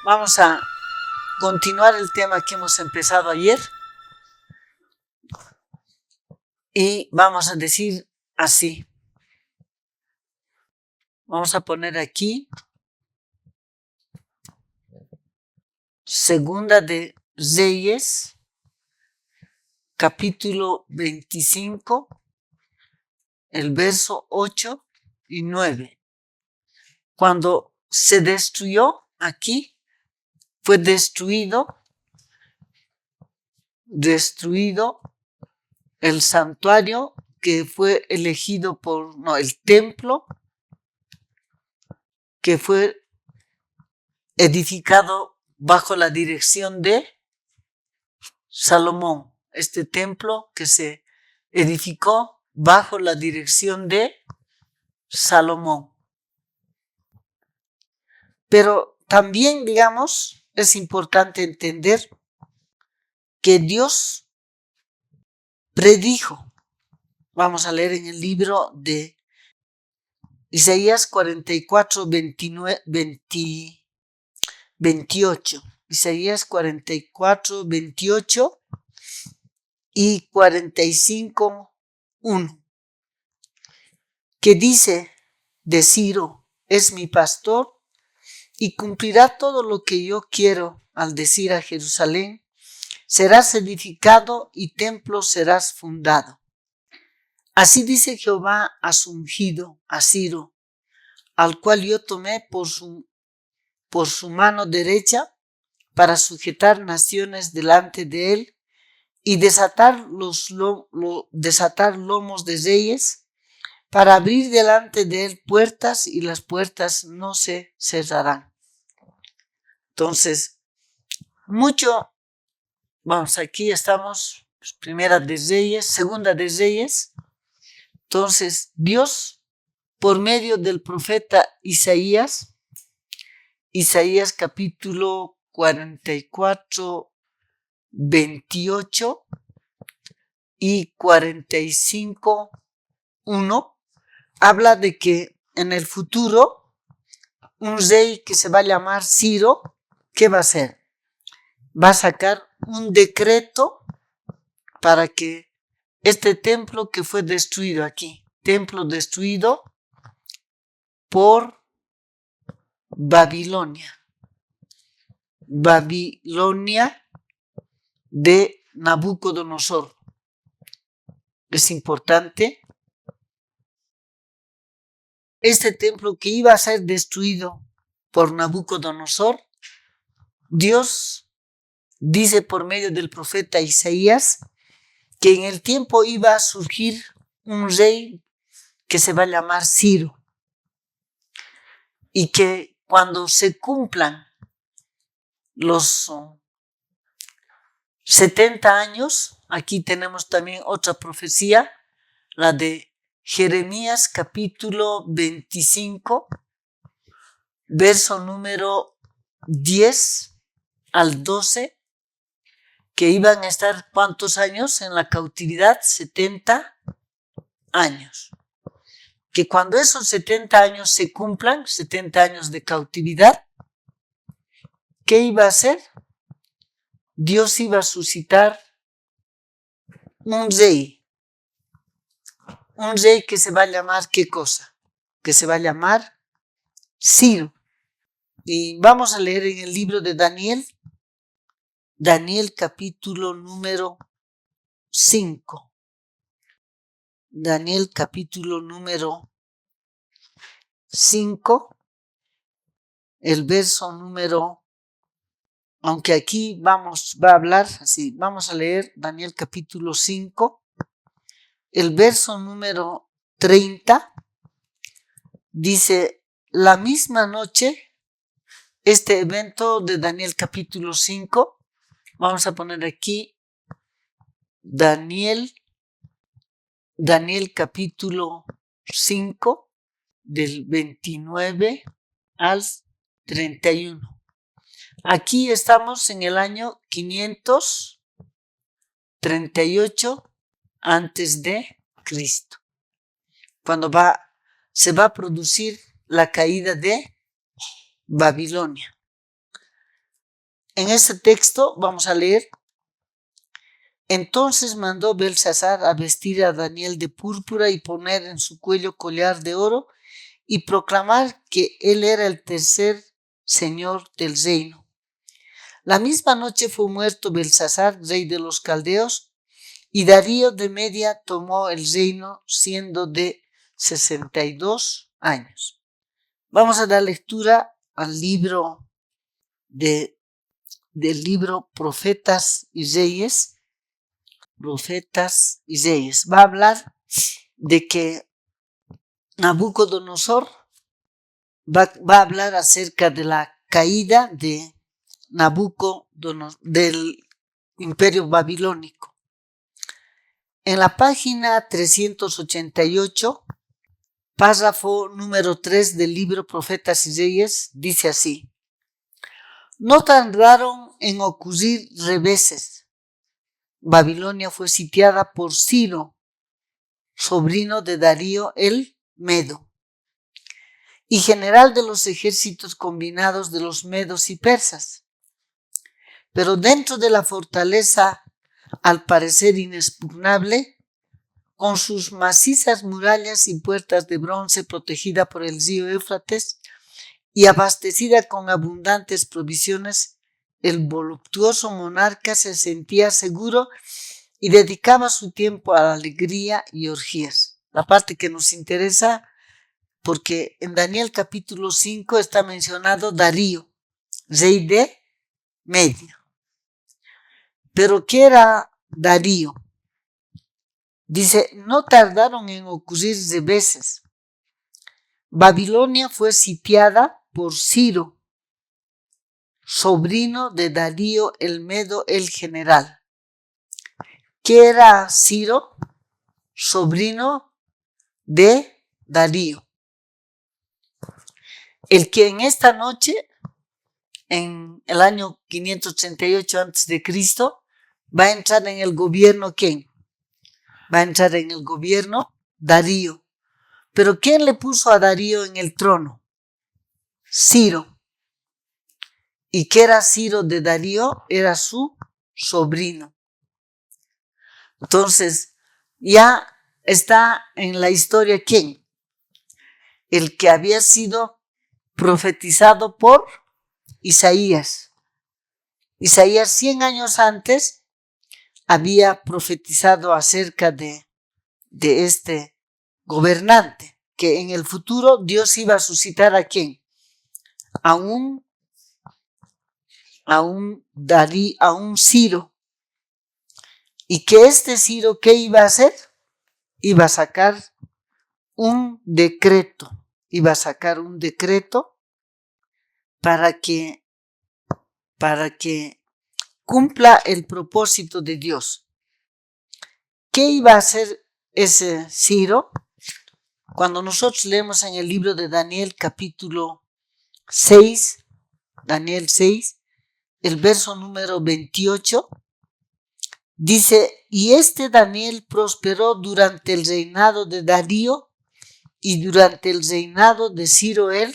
Vamos a continuar el tema que hemos empezado ayer y vamos a decir así. Vamos a poner aquí Segunda de Reyes, capítulo 25, el verso 8 y 9. Cuando se destruyó aquí, fue destruido el santuario que fue elegido el templo que fue edificado bajo la dirección de Salomón. Este templo que se edificó bajo la dirección de Salomón. Pero también, es importante entender que Dios predijo. Vamos a leer en el libro de Isaías 44, 28. Isaías 44, 28 y 45, 1. Que dice de Ciro, es mi pastor y cumplirá todo lo que yo quiero al decir a Jerusalén, serás edificado y templo serás fundado. Así dice Jehová a su ungido, a Ciro, al cual yo tomé por su mano derecha para sujetar naciones delante de él y desatar lomos de reyes, para abrir delante de él puertas y las puertas no se cerrarán. Entonces, aquí estamos, Primera de Reyes, Segunda de Reyes. Entonces, Dios, por medio del profeta Isaías capítulo 44, 28 y 45, 1, habla de que en el futuro un rey que se va a llamar Ciro, ¿qué va a hacer? Va a sacar un decreto para que este templo que fue destruido aquí, templo destruido por Babilonia de Nabucodonosor. Es importante. Este templo que iba a ser destruido por Nabucodonosor, Dios dice por medio del profeta Isaías que en el tiempo iba a surgir un rey que se va a llamar Ciro y que cuando se cumplan los 70 años, aquí tenemos también otra profecía, la de Jeremías capítulo 25, verso número 10 al 12, que iban a estar ¿cuántos años en la cautividad? 70 años. Que cuando esos 70 años se cumplan, 70 años de cautividad, ¿qué iba a hacer? Dios iba a suscitar un rey que se va a llamar, ¿qué cosa? Que se va a llamar Ciro. Y vamos a leer en el libro de Daniel capítulo número 5. Daniel capítulo número 5, el verso número, aunque aquí va a hablar así, vamos a leer Daniel capítulo 5, el verso número 30, dice, la misma noche, este evento de Daniel capítulo 5, vamos a poner aquí Daniel capítulo 5, del 29 al 31. Aquí estamos en el año 538 antes de Cristo, cuando se va a producir la caída de Babilonia. en este texto vamos a leer: entonces mandó Belsasar a vestir a Daniel de púrpura y poner en su cuello collar de oro y proclamar que él era el tercer señor del reino. La misma noche fue muerto Belsasar, rey de los caldeos, y Darío de Media tomó el reino siendo de 62 años. Vamos a dar lectura al libro del libro Profetas y Reyes. Profetas y Reyes. Va a hablar de que Nabucodonosor va a hablar acerca de la caída de Nabucodonosor, del imperio babilónico. En la página 388, párrafo número 3 del libro Profetas y Reyes, dice así: no tardaron en ocurrir reveses. Babilonia fue sitiada por Ciro, sobrino de Darío el Medo, y general de los ejércitos combinados de los medos y persas. Pero dentro de la fortaleza, al parecer inexpugnable, con sus macizas murallas y puertas de bronce protegida por el río Éufrates y abastecida con abundantes provisiones, el voluptuoso monarca se sentía seguro y dedicaba su tiempo a la alegría y orgías. La parte que nos interesa, porque en Daniel capítulo 5 está mencionado Darío, rey de Media. ¿Pero qué era Darío? Dice, no tardaron en ocurrir reveses. Babilonia fue sitiada por Ciro, sobrino de Darío el Medo el general. ¿Qué era Ciro? Sobrino de Darío. El que en esta noche, en el año 538 a.C., va a entrar en el gobierno, ¿quién? Va a entrar en el gobierno Darío. ¿Pero quién le puso a Darío en el trono? Ciro. ¿Y qué era Ciro de Darío? Era su sobrino. Entonces, ya está en la historia ¿quién? El que había sido profetizado por Isaías. Isaías 100 años antes había profetizado acerca de este gobernante, que en el futuro Dios iba a suscitar ¿a quién? A un Ciro. Y que este Ciro, ¿qué iba a hacer? Iba a sacar un decreto. Iba a sacar un decreto para que cumpla el propósito de Dios. ¿Qué iba a hacer ese Ciro? Cuando nosotros leemos en el libro de Daniel capítulo 6, Daniel 6, el verso número 28, dice, y este Daniel prosperó durante el reinado de Darío y durante el reinado de Ciro el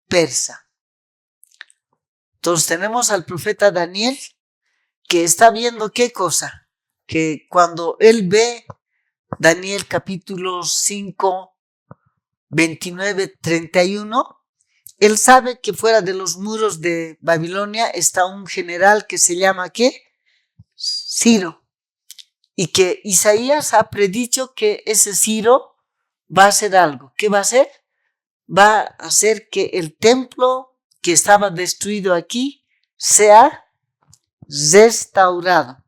persa. Entonces tenemos al profeta Daniel que está viendo ¿qué cosa? Que cuando él ve Daniel capítulo 5, 29, 31, él sabe que fuera de los muros de Babilonia está un general que se llama ¿qué? Ciro. Y que Isaías ha predicho que ese Ciro va a hacer algo. ¿Qué va a hacer? Va a hacer que el templo que estaba destruido aquí sea restaurado.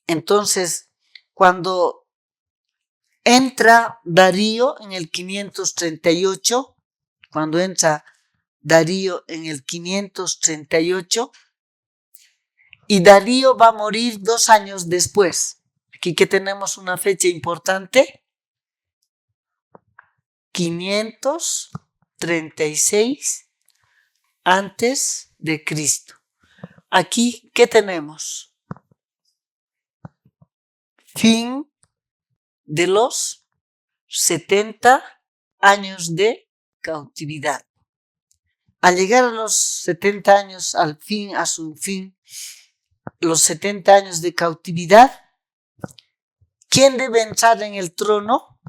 Entonces, cuando entra Darío en el 538, cuando entra Darío en el 538, y Darío va a morir 2 años después. Aquí que tenemos una fecha importante, 536 antes de Cristo. Aquí, ¿qué tenemos? Fin de los 70 años de cautividad. Al llegar a los 70 años, a su fin, los 70 años de cautividad, ¿quién debe entrar en el trono?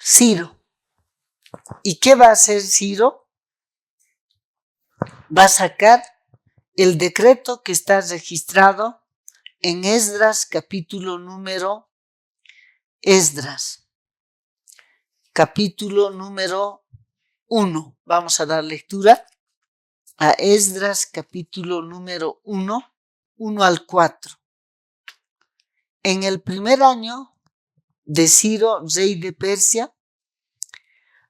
Ciro. ¿Y qué va a hacer Ciro? Va a sacar el decreto que está registrado en Esdras, capítulo número 1. Vamos a dar lectura a Esdras, capítulo número 1, 1 al 4. En el primer año de Ciro, rey de Persia,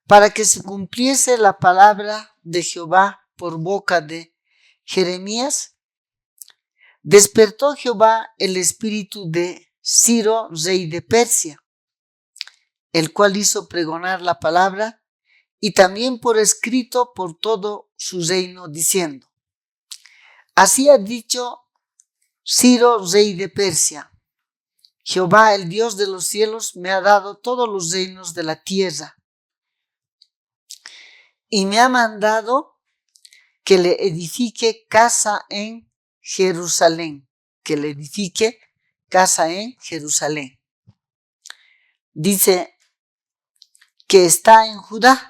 para que se cumpliese la palabra de Jehová por boca de Jeremías, despertó Jehová el espíritu de Ciro, rey de Persia, el cual hizo pregonar la palabra y también por escrito por todo su reino, diciendo: así ha dicho Ciro, rey de Persia: Jehová, el Dios de los cielos, me ha dado todos los reinos de la tierra y me ha mandado que le edifique casa en Jerusalén. Dice que está en Judá.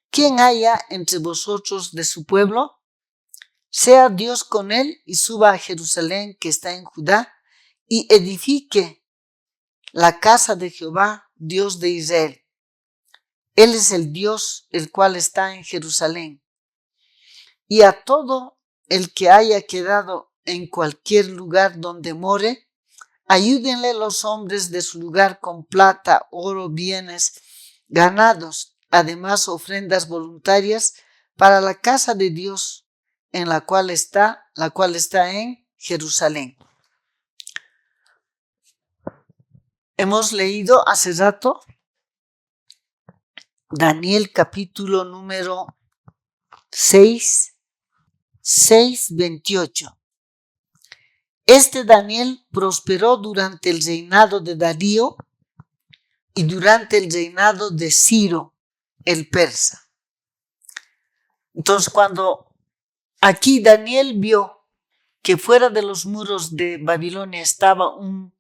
¿Quién haya entre vosotros de su pueblo? Sea Dios con él y suba a Jerusalén que está en Judá y edifique la casa de Jehová, Dios de Israel. Él es el Dios el cual está en Jerusalén. Y a todo el que haya quedado en cualquier lugar donde more, ayúdenle los hombres de su lugar con plata, oro, bienes, ganados, además ofrendas voluntarias para la casa de Dios, en la cual está en Jerusalén. Hemos leído hace rato Daniel capítulo número 6, 28. Este Daniel prosperó durante el reinado de Darío y durante el reinado de Ciro, el persa. Entonces, cuando aquí Daniel vio que fuera de los muros de Babilonia estaba un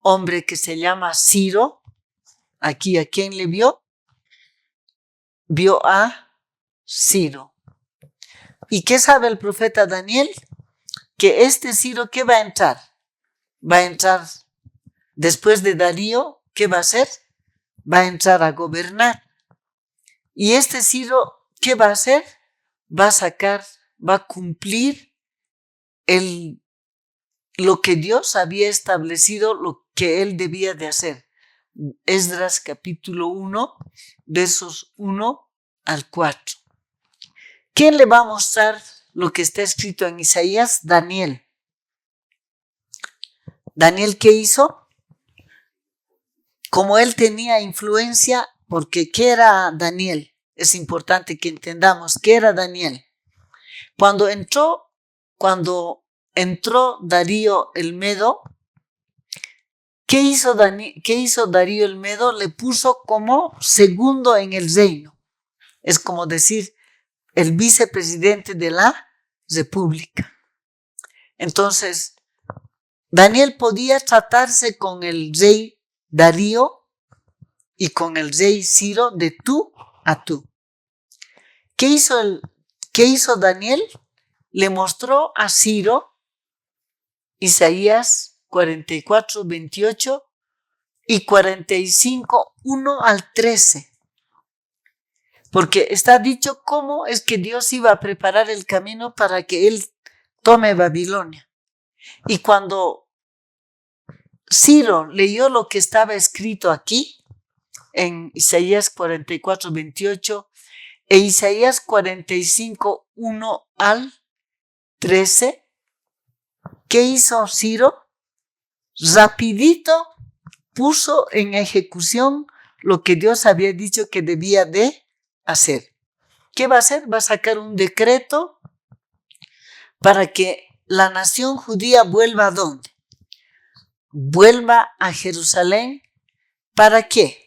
hombre que se llama Ciro, aquí ¿a quién le vio? Vio a Ciro. ¿Y qué sabe el profeta Daniel? Que este Ciro, ¿qué va a entrar? Va a entrar después de Darío, ¿qué va a hacer? Va a entrar a gobernar. Y este Ciro, ¿qué va a hacer? Va a cumplir lo que Dios había establecido, lo que él debía de hacer. Esdras capítulo 1, versos 1 al 4. ¿Quién le va a mostrar lo que está escrito en Isaías? Daniel. ¿Daniel qué hizo? Como él tenía influencia, porque ¿qué era Daniel? Es importante que entendamos qué era Daniel. Cuando entró Darío el Medo, ¿qué hizo Darío el Medo? Le puso como segundo en el reino. Es como decir, el vicepresidente de la república. Entonces, Daniel podía tratarse con el rey Darío y con el rey Ciro de tú a tú. ¿Qué hizo Daniel? Le mostró a Ciro Isaías 44, 28 y 45, 1 al 13. Porque está dicho cómo es que Dios iba a preparar el camino para que él tome Babilonia. Y cuando Ciro leyó lo que estaba escrito aquí, en Isaías 44, 28 e Isaías 45, 1 al 13, ¿qué hizo Ciro? Rapidito puso en ejecución lo que Dios había dicho que debía de hacer. ¿Qué va a hacer? Va a sacar un decreto para que la nación judía vuelva ¿a dónde? Vuelva a Jerusalén. ¿Para qué?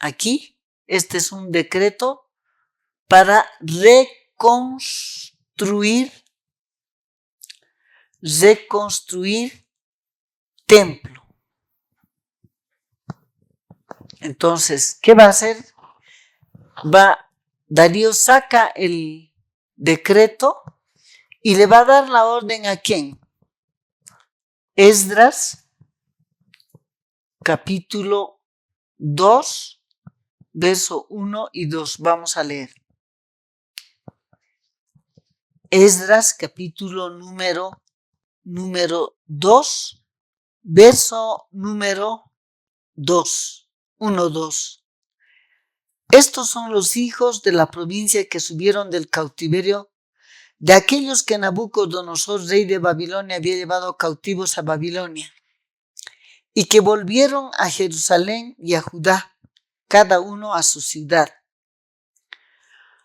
Aquí, este es un decreto para reconstruir templo. Entonces, ¿qué va a hacer? Darío saca el decreto y le va a dar la orden ¿a quién? Esdras, capítulo 2, verso 1 y 2. Vamos a leer. Esdras, capítulo número 2, verso número 2, 1, 2. Estos son los hijos de la provincia que subieron del cautiverio, de aquellos que Nabucodonosor, rey de Babilonia, había llevado cautivos a Babilonia, y que volvieron a Jerusalén y a Judá, cada uno a su ciudad,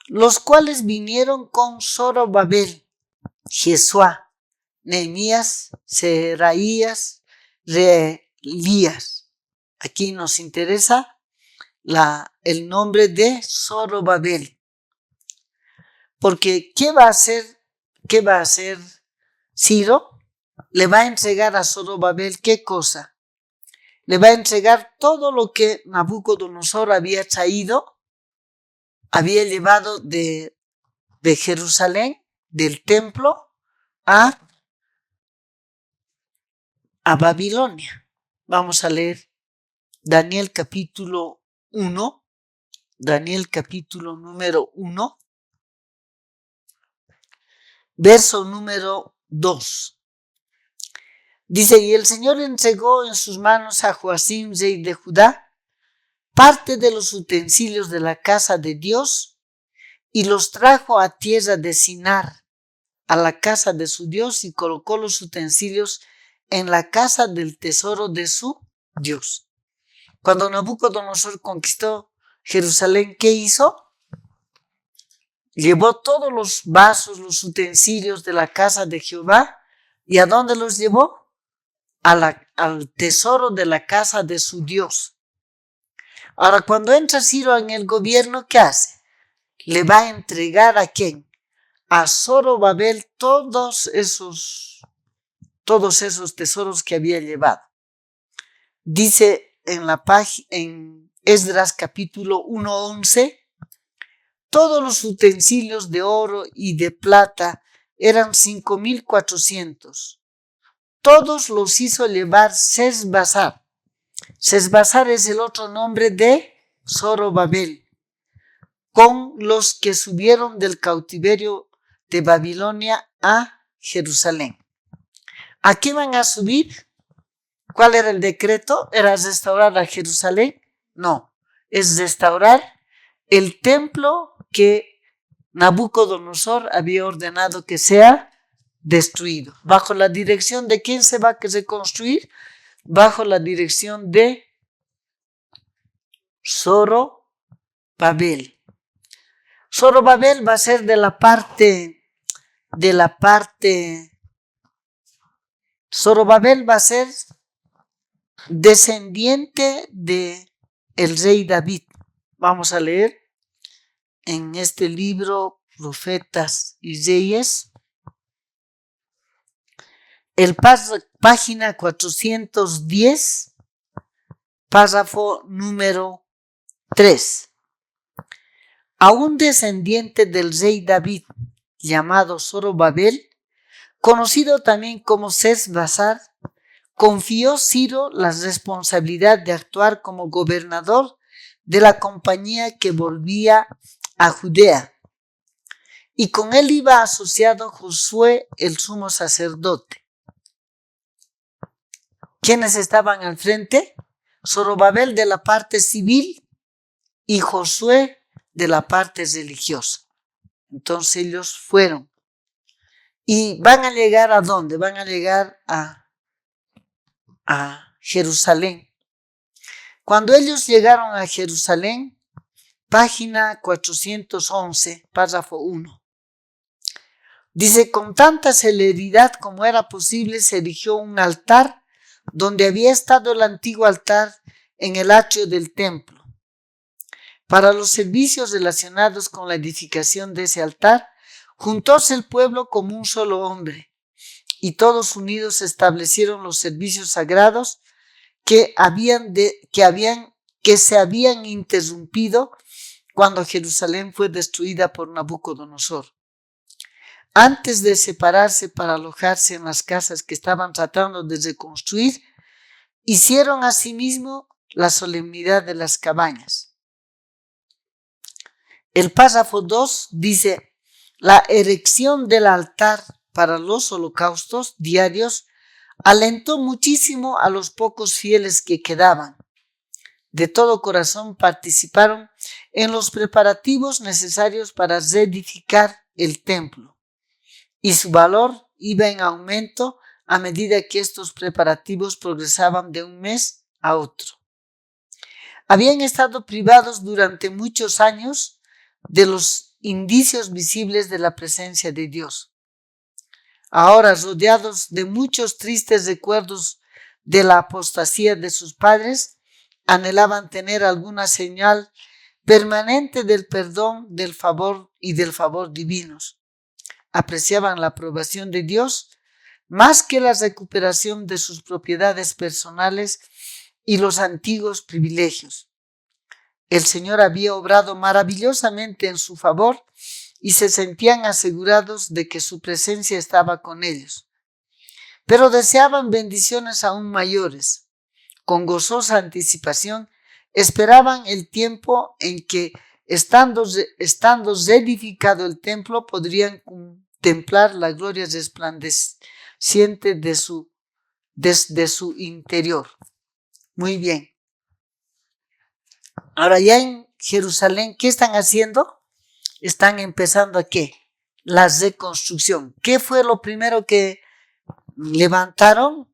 los cuales vinieron con Zorobabel, Jesuá, Nehemías, Seraías, Reelías. Aquí nos interesa el nombre de Zorobabel. Porque ¿qué va a hacer Ciro? Le va a entregar a Zorobabel, ¿qué cosa? Le va a entregar todo lo que Nabucodonosor había llevado de Jerusalén, del templo, a Babilonia. Vamos a leer Daniel capítulo 1, Daniel capítulo número 1, verso número 2. Dice, y el Señor entregó en sus manos a Joacim, rey de Judá, parte de los utensilios de la casa de Dios, y los trajo a tierra de Sinar, a la casa de su Dios, y colocó los utensilios en la casa del tesoro de su Dios. Cuando Nabucodonosor conquistó Jerusalén, ¿qué hizo? Llevó todos los vasos, los utensilios de la casa de Jehová, ¿y a dónde los llevó? Al tesoro de la casa de su Dios. Ahora, cuando entra Ciro en el gobierno, ¿qué hace? Le va a entregar ¿a quién? A Zorobabel todos esos tesoros que había llevado. Dice en Esdras capítulo 1:11, todos los utensilios de oro y de plata eran 5,400. Todos los hizo llevar Sesbazar. Sesbazar es el otro nombre de Zorobabel, con los que subieron del cautiverio de Babilonia a Jerusalén. ¿A qué van a subir? ¿Cuál era el decreto? ¿Era restaurar a Jerusalén? No, es restaurar el templo que Nabucodonosor había ordenado que sea destruido. ¿Bajo la dirección de quién se va a reconstruir? Bajo la dirección de Zorobabel. Zorobabel va a ser Zorobabel va a ser descendiente de el rey David. Vamos a leer en este libro Profetas y Reyes, página 410, párrafo número 3. A un descendiente del rey David, llamado Zorobabel, conocido también como Sesbazar, confió Ciro la responsabilidad de actuar como gobernador de la compañía que volvía a Judea, y con él iba asociado Josué, el sumo sacerdote. ¿Quiénes estaban al frente? Zorobabel de la parte civil y Josué de la parte religiosa. Entonces ellos fueron. ¿Y van a llegar a dónde? Van a llegar a Jerusalén. Cuando ellos llegaron a Jerusalén, página 411, párrafo 1. Dice, con tanta celeridad como era posible, se erigió un altar donde había estado el antiguo altar en el atrio del templo. Para los servicios relacionados con la edificación de ese altar, juntóse el pueblo como un solo hombre, y todos unidos establecieron los servicios sagrados que se habían interrumpido cuando Jerusalén fue destruida por Nabucodonosor. Antes de separarse para alojarse en las casas que estaban tratando de reconstruir, hicieron asimismo la solemnidad de las cabañas. El párrafo 2 dice: la erección del altar para los holocaustos diarios alentó muchísimo a los pocos fieles que quedaban. De todo corazón participaron en los preparativos necesarios para reedificar el templo, y su valor iba en aumento a medida que estos preparativos progresaban de un mes a otro. Habían estado privados durante muchos años de los indicios visibles de la presencia de Dios. Ahora, rodeados de muchos tristes recuerdos de la apostasía de sus padres, anhelaban tener alguna señal permanente del perdón, del favor y del favor divinos. Apreciaban la aprobación de Dios más que la recuperación de sus propiedades personales y los antiguos privilegios. El Señor había obrado maravillosamente en su favor y se sentían asegurados de que su presencia estaba con ellos. Pero deseaban bendiciones aún mayores. Con gozosa anticipación esperaban el tiempo en que, estando reedificado el templo, podrían contemplar la gloria resplandeciente desde su interior. Muy bien. Ahora ya en Jerusalén, ¿qué están haciendo? Están empezando ¿a qué? La reconstrucción. ¿Qué fue lo primero que levantaron?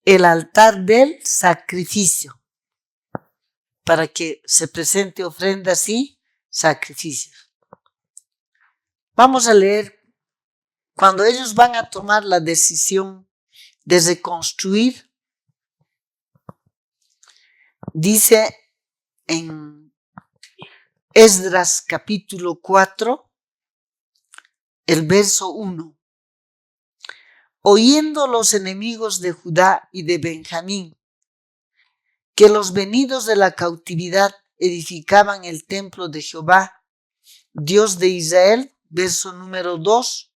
El altar del sacrificio, para que se presente ofrendas y sacrificios. Vamos a leer, cuando ellos van a tomar la decisión de reconstruir, dice en Esdras capítulo 4, el verso 1. Oyendo los enemigos de Judá y de Benjamín que los venidos de la cautividad edificaban el templo de Jehová, Dios de Israel, verso número 2,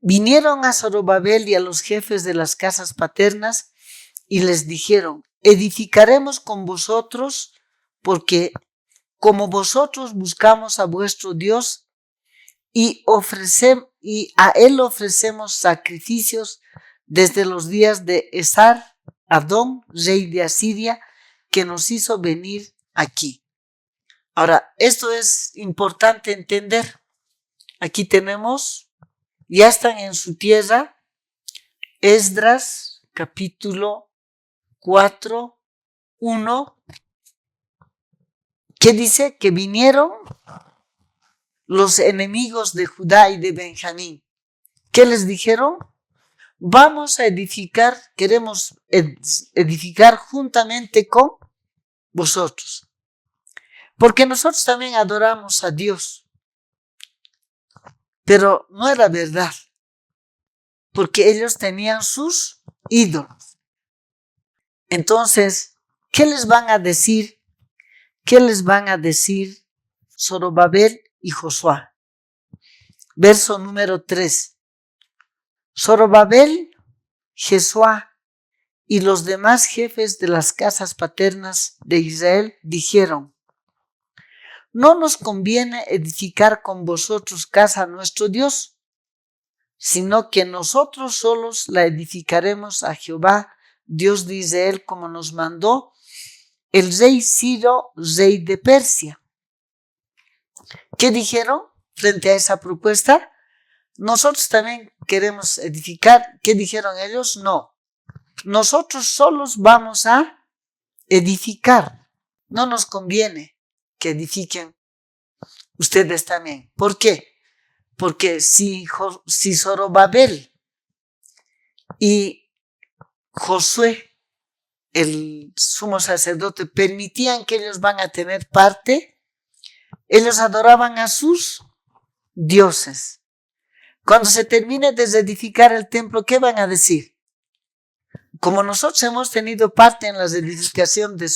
vinieron a Zorobabel y a los jefes de las casas paternas y les dijeron: edificaremos con vosotros, porque como vosotros buscamos a vuestro Dios y a él ofrecemos sacrificios desde los días de Esar Adón, rey de Asiria, que nos hizo venir aquí. Ahora, esto es importante entender. Aquí tenemos, ya están en su tierra, Esdras capítulo 4, 1, que dice que vinieron los enemigos de Judá y de Benjamín. ¿Qué les dijeron? Vamos a edificar, queremos edificar juntamente con vosotros. Porque nosotros también adoramos a Dios. Pero no era verdad. Porque ellos tenían sus ídolos. Entonces, ¿qué les van a decir? ¿Qué les van a decir Zorobabel y Josué? Verso número 3. Zorobabel, Josué y los demás jefes de las casas paternas de Israel dijeron: no nos conviene edificar con vosotros casa a nuestro Dios, sino que nosotros solos la edificaremos a Jehová, Dios de Israel, como nos mandó el rey Ciro, rey de Persia. ¿Qué dijeron frente a esa propuesta? Nosotros también queremos edificar. ¿Qué dijeron ellos? No, nosotros solos vamos a edificar. No nos conviene que edifiquen ustedes también. ¿Por qué? Porque si Zorobabel y Josué el sumo sacerdote permitían que ellos van a tener parte, ellos adoraban a sus dioses. Cuando se termine de edificar el templo, ¿qué van a decir? Como nosotros hemos tenido parte en la edificación de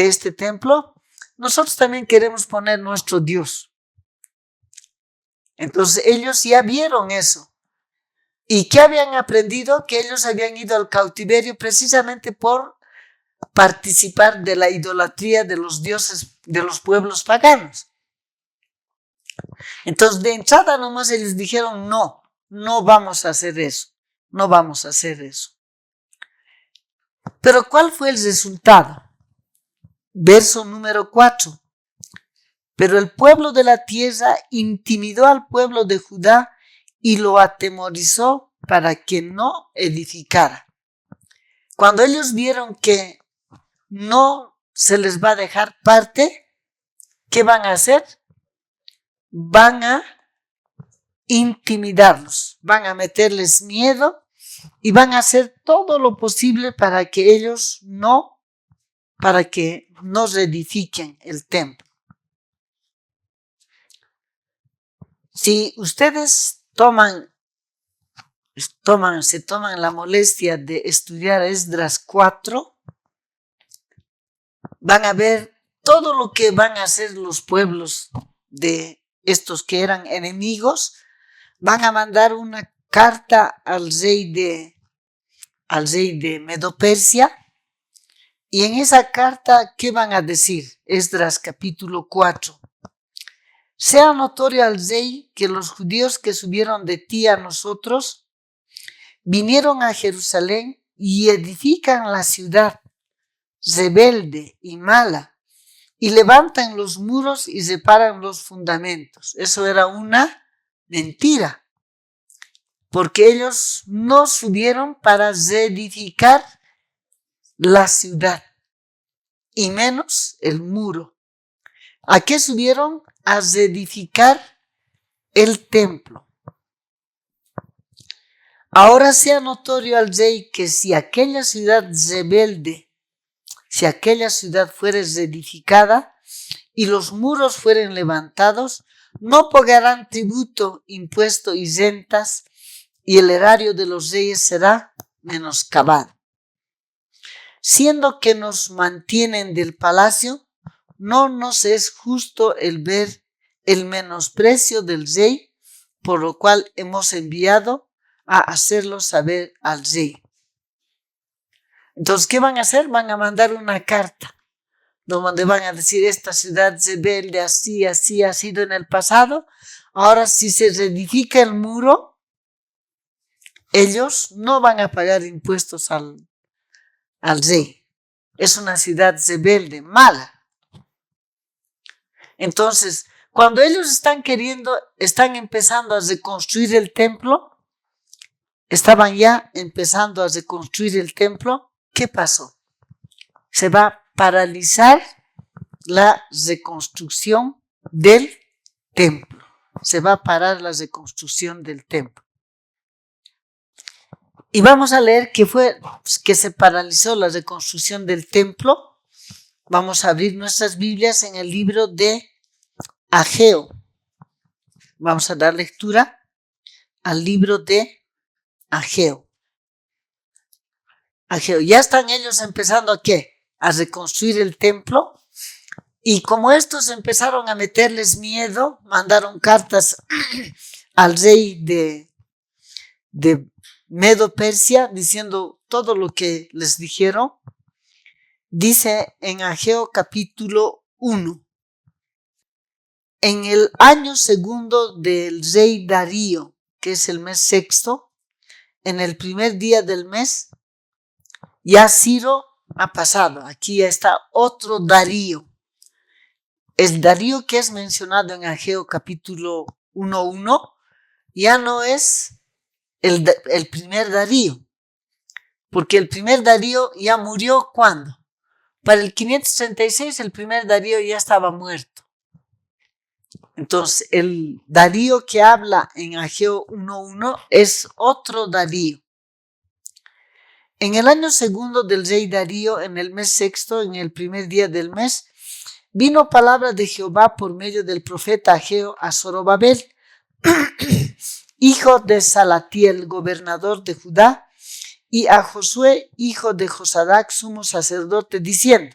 este templo, nosotros también queremos poner nuestro Dios. Entonces ellos ya vieron eso. ¿Y qué habían aprendido? Que ellos habían ido al cautiverio precisamente por participar de la idolatría de los dioses de los pueblos paganos. Entonces de entrada nomás ellos dijeron, no vamos a hacer eso, no vamos a hacer eso. Pero ¿cuál fue el resultado? Verso número 4. Pero el pueblo de la tierra intimidó al pueblo de Judá y lo atemorizó para que no edificara. Cuando ellos vieron que no se les va a dejar parte, ¿qué van a hacer? Van a intimidarlos, van a meterles miedo y van a hacer todo lo posible para que ellos no reedifiquen el templo. Si ustedes se toman la molestia de estudiar Esdras 4, van a ver todo lo que van a hacer los pueblos de estos que eran enemigos. Van a mandar una carta al rey de Medo-Persia, y en esa carta, ¿qué van a decir? Esdras capítulo 4. Sea notorio al rey que los judíos que subieron de ti a nosotros vinieron a Jerusalén y edifican la ciudad rebelde y mala, y levantan los muros y separan los fundamentos. Eso era una mentira, porque ellos no subieron para reedificar la ciudad, y menos el muro. ¿A qué subieron? A reedificar el templo. Ahora sea notorio al rey que si aquella ciudad rebelde, si aquella ciudad fuera reedificada y los muros fueren levantados, no pagarán tributo, impuesto y rentas, y el erario de los reyes será menoscabado. Siendo que nos mantienen del palacio, no nos es justo el ver el menosprecio del rey, por lo cual hemos enviado a hacerlo saber al rey. Entonces, ¿qué van a hacer? Van a mandar una carta donde van a decir: esta ciudad rebelde así ha sido en el pasado. Ahora, si se reedifica el muro, ellos no van a pagar impuestos al rey. Es una ciudad rebelde, mala. Entonces, cuando ellos están empezando a reconstruir el templo, estaban ya empezando a reconstruir el templo, ¿qué pasó? Se va a paralizar la reconstrucción del templo. Se va a parar la reconstrucción del templo. Y vamos a leer qué fue que se paralizó la reconstrucción del templo. Vamos a abrir nuestras Biblias en el libro de Ageo. Vamos a dar lectura al libro de Ageo. Ageo. Ya están ellos empezando ¿a qué? A reconstruir el templo. Y como estos empezaron a meterles miedo, mandaron cartas al rey de Medo-Persia diciendo todo lo que les dijeron. Dice en Ageo capítulo 1. En el año segundo del rey Darío, que es el mes sexto, en el primer día del mes, ya Ciro ha pasado. Aquí ya está otro Darío. El Darío que es mencionado en Ageo capítulo 1:1 ya no es el primer Darío, porque el primer Darío ya murió ¿cuándo? Para el 536 el primer Darío ya estaba muerto. Entonces el Darío que habla en Ageo 1:1 es otro Darío. En el año segundo del rey Darío, en el mes sexto, en el primer día del mes, vino palabra de Jehová por medio del profeta Ageo a Zorobabel, hijo de Salatiel, gobernador de Judá, y a Josué, hijo de Josadac, sumo sacerdote, diciendo,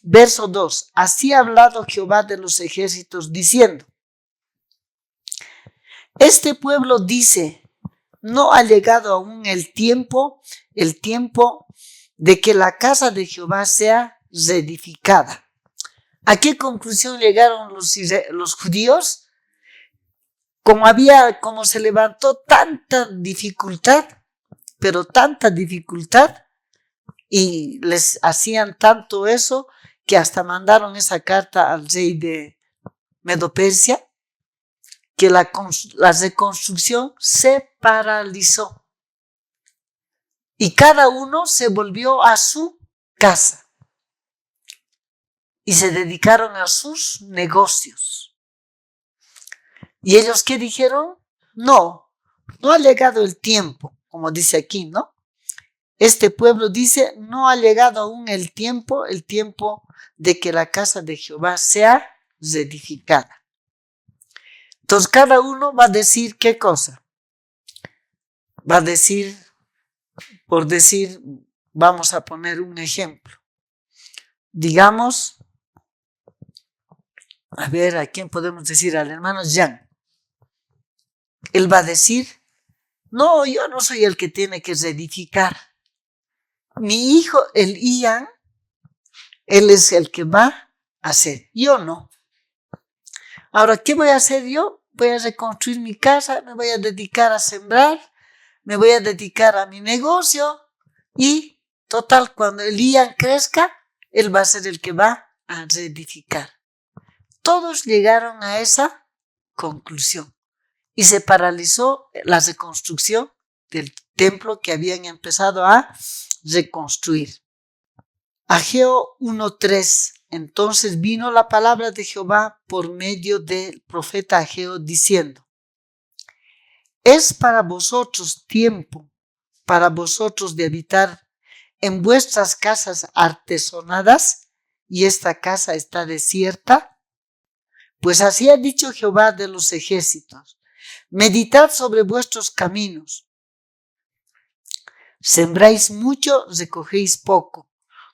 verso 2, así ha hablado Jehová de los ejércitos, diciendo, este pueblo dice, no ha llegado aún el tiempo de que la casa de Jehová sea reedificada. ¿A qué conclusión llegaron los judíos? Como se levantó tanta dificultad, pero tanta dificultad, y les hacían tanto eso, que hasta mandaron esa carta al rey de Medo-Persia, que la reconstrucción se paralizó. Y cada uno se volvió a su casa. Y se dedicaron a sus negocios. ¿Y ellos qué dijeron? No ha llegado el tiempo, como dice aquí, ¿no? Este pueblo dice, no ha llegado aún el tiempo de que la casa de Jehová sea reedificada. Entonces cada uno va a decir qué cosa. Va a decir, por decir, vamos a poner un ejemplo. Digamos, a ver, ¿a quién podemos decir? Al hermano Jan. Él va a decir, no, yo no soy el que tiene que reedificar. Mi hijo, el Ian, él es el que va a hacer, yo no. Ahora, ¿qué voy a hacer yo? Voy a reconstruir mi casa, me voy a dedicar a sembrar, me voy a dedicar a mi negocio y total, cuando el Ian crezca, él va a ser el que va a reedificar. Todos llegaron a esa conclusión y se paralizó la reconstrucción del templo que habían empezado a reconstruir. Ageo 1:3. Entonces vino la palabra de Jehová por medio del profeta Ageo diciendo, es para vosotros tiempo, para vosotros de habitar en vuestras casas artesonadas, y esta casa está desierta. Pues así ha dicho Jehová de los ejércitos, meditad sobre vuestros caminos. Sembráis mucho, recogéis poco.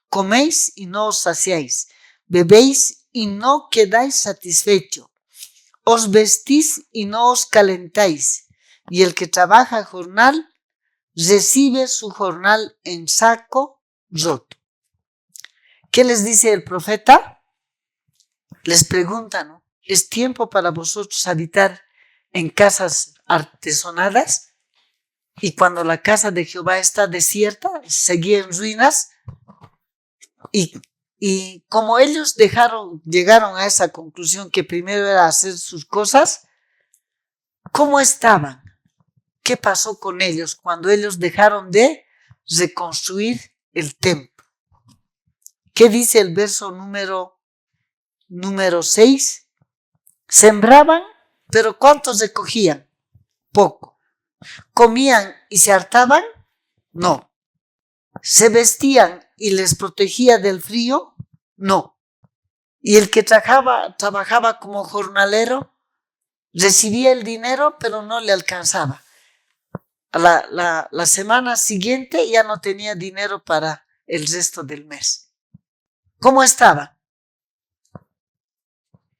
Coméis y no os saciáis. Bebéis y no quedáis satisfecho. Os vestís y no os calentáis. Y el que trabaja jornal, recibe su jornal en saco roto. ¿Qué les dice el profeta? Les pregunta, ¿no? ¿Es tiempo para vosotros habitar en casas artesonadas? Y cuando la casa de Jehová está desierta, seguía en ruinas. Y como ellos llegaron a esa conclusión que primero era hacer sus cosas, ¿cómo estaban? ¿Qué pasó con ellos cuando ellos dejaron de reconstruir el templo? ¿Qué dice el verso número 6? Sembraban, pero ¿cuántos recogían? Poco. ¿Comían y se hartaban? No. ¿Se vestían y les protegía del frío? No. ¿Y el que trabajaba como jornalero? Recibía el dinero, pero no le alcanzaba. La semana siguiente ya no tenía dinero para el resto del mes. ¿Cómo estaban?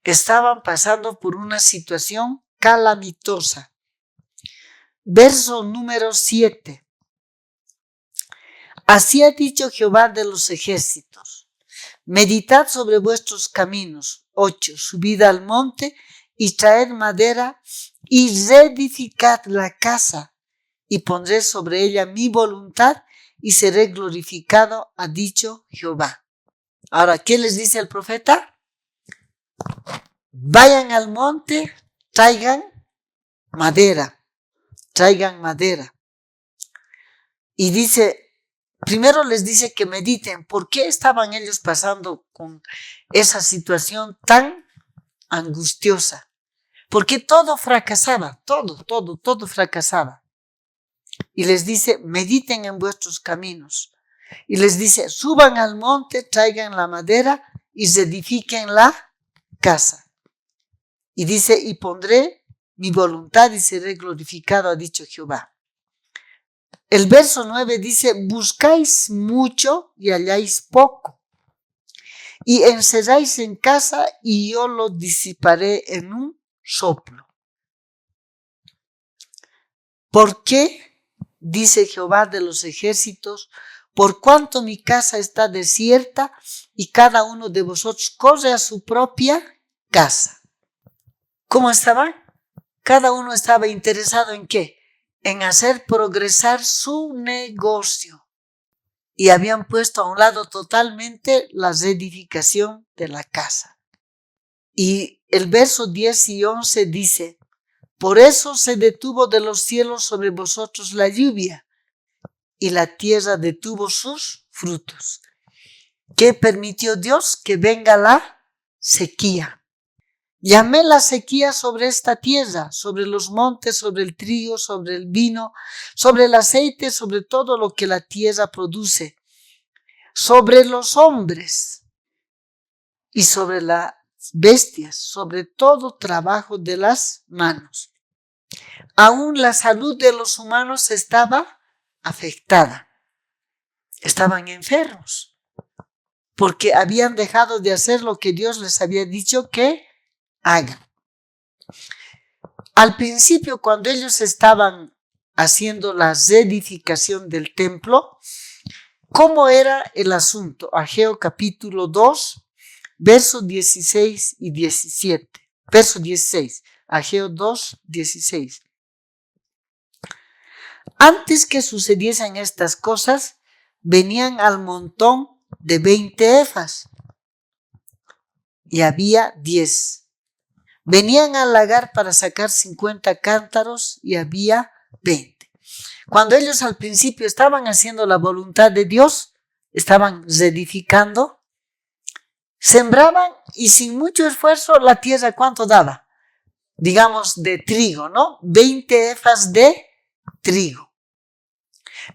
Estaban pasando por una situación calamitosa. Verso número 7. Así ha dicho Jehová de los ejércitos. Meditad sobre vuestros caminos. 8. Subid al monte y traed madera y reedificad la casa, y pondré sobre ella mi voluntad y seré glorificado, ha dicho Jehová. Ahora, ¿qué les dice el profeta? Vayan al monte, traigan madera. Y dice, primero les dice que mediten. ¿Por qué estaban ellos pasando con esa situación tan angustiosa? Porque todo fracasaba, todo fracasaba. y les dice, mediten en vuestros caminos. Y les dice, suban al monte, traigan la madera y edifiquen la casa. Y dice, y pondré mi voluntad y seré glorificado, ha dicho Jehová. El verso 9 dice, buscáis mucho y halláis poco. Y encerráis en casa y yo lo disiparé en un soplo. ¿Por qué? Dice Jehová de los ejércitos, por cuanto mi casa está desierta y cada uno de vosotros corre a su propia casa. ¿Cómo estaban? Cada uno estaba interesado en ¿qué? En hacer progresar su negocio. Y habían puesto a un lado totalmente la edificación de la casa. Y el verso 10 y 11 dice, por eso se detuvo de los cielos sobre vosotros la lluvia y la tierra detuvo sus frutos. ¿Qué permitió Dios? Que venga la sequía. Llamé la sequía sobre esta tierra, sobre los montes, sobre el trigo, sobre el vino, sobre el aceite, sobre todo lo que la tierra produce, sobre los hombres y sobre las bestias, sobre todo trabajo de las manos. Aún la salud de los humanos estaba afectada. Estaban enfermos porque habían dejado de hacer lo que Dios les había dicho que hagan. Al principio, cuando ellos estaban haciendo la reedificación del templo, ¿cómo era el asunto? Ageo capítulo 2, versos 16 y 17. Verso 16, Ageo 2, 16. Antes que sucediesen estas cosas, venían al montón de 20 efas y había 10. Venían al lagar para sacar 50 cántaros y había 20. Cuando ellos al principio estaban haciendo la voluntad de Dios, estaban reedificando, sembraban y sin mucho esfuerzo la tierra, ¿cuánto daba? Digamos de trigo, ¿no? 20 efas de trigo.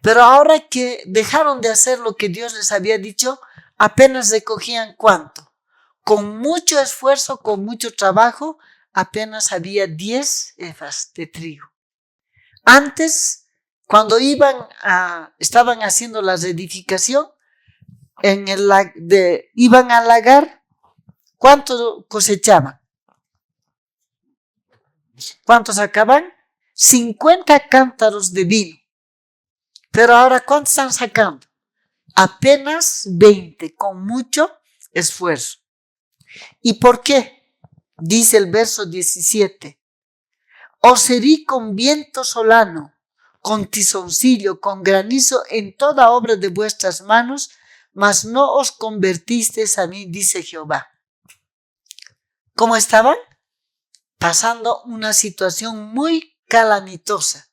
Pero ahora que dejaron de hacer lo que Dios les había dicho, apenas recogían ¿cuánto? Con mucho esfuerzo, con mucho trabajo, apenas había 10 efas de trigo. Antes, cuando estaban haciendo la reedificación, iban al lagar, ¿cuánto cosechaban? ¿Cuánto sacaban? 50 cántaros de vino. Pero ahora, ¿cuánto están sacando? Apenas 20, con mucho esfuerzo. ¿Y por qué? Dice el verso 17. Os herí con viento solano, con tizoncillo, con granizo en toda obra de vuestras manos, mas no os convertisteis a mí, dice Jehová. ¿Cómo estaban? Pasando una situación muy calamitosa.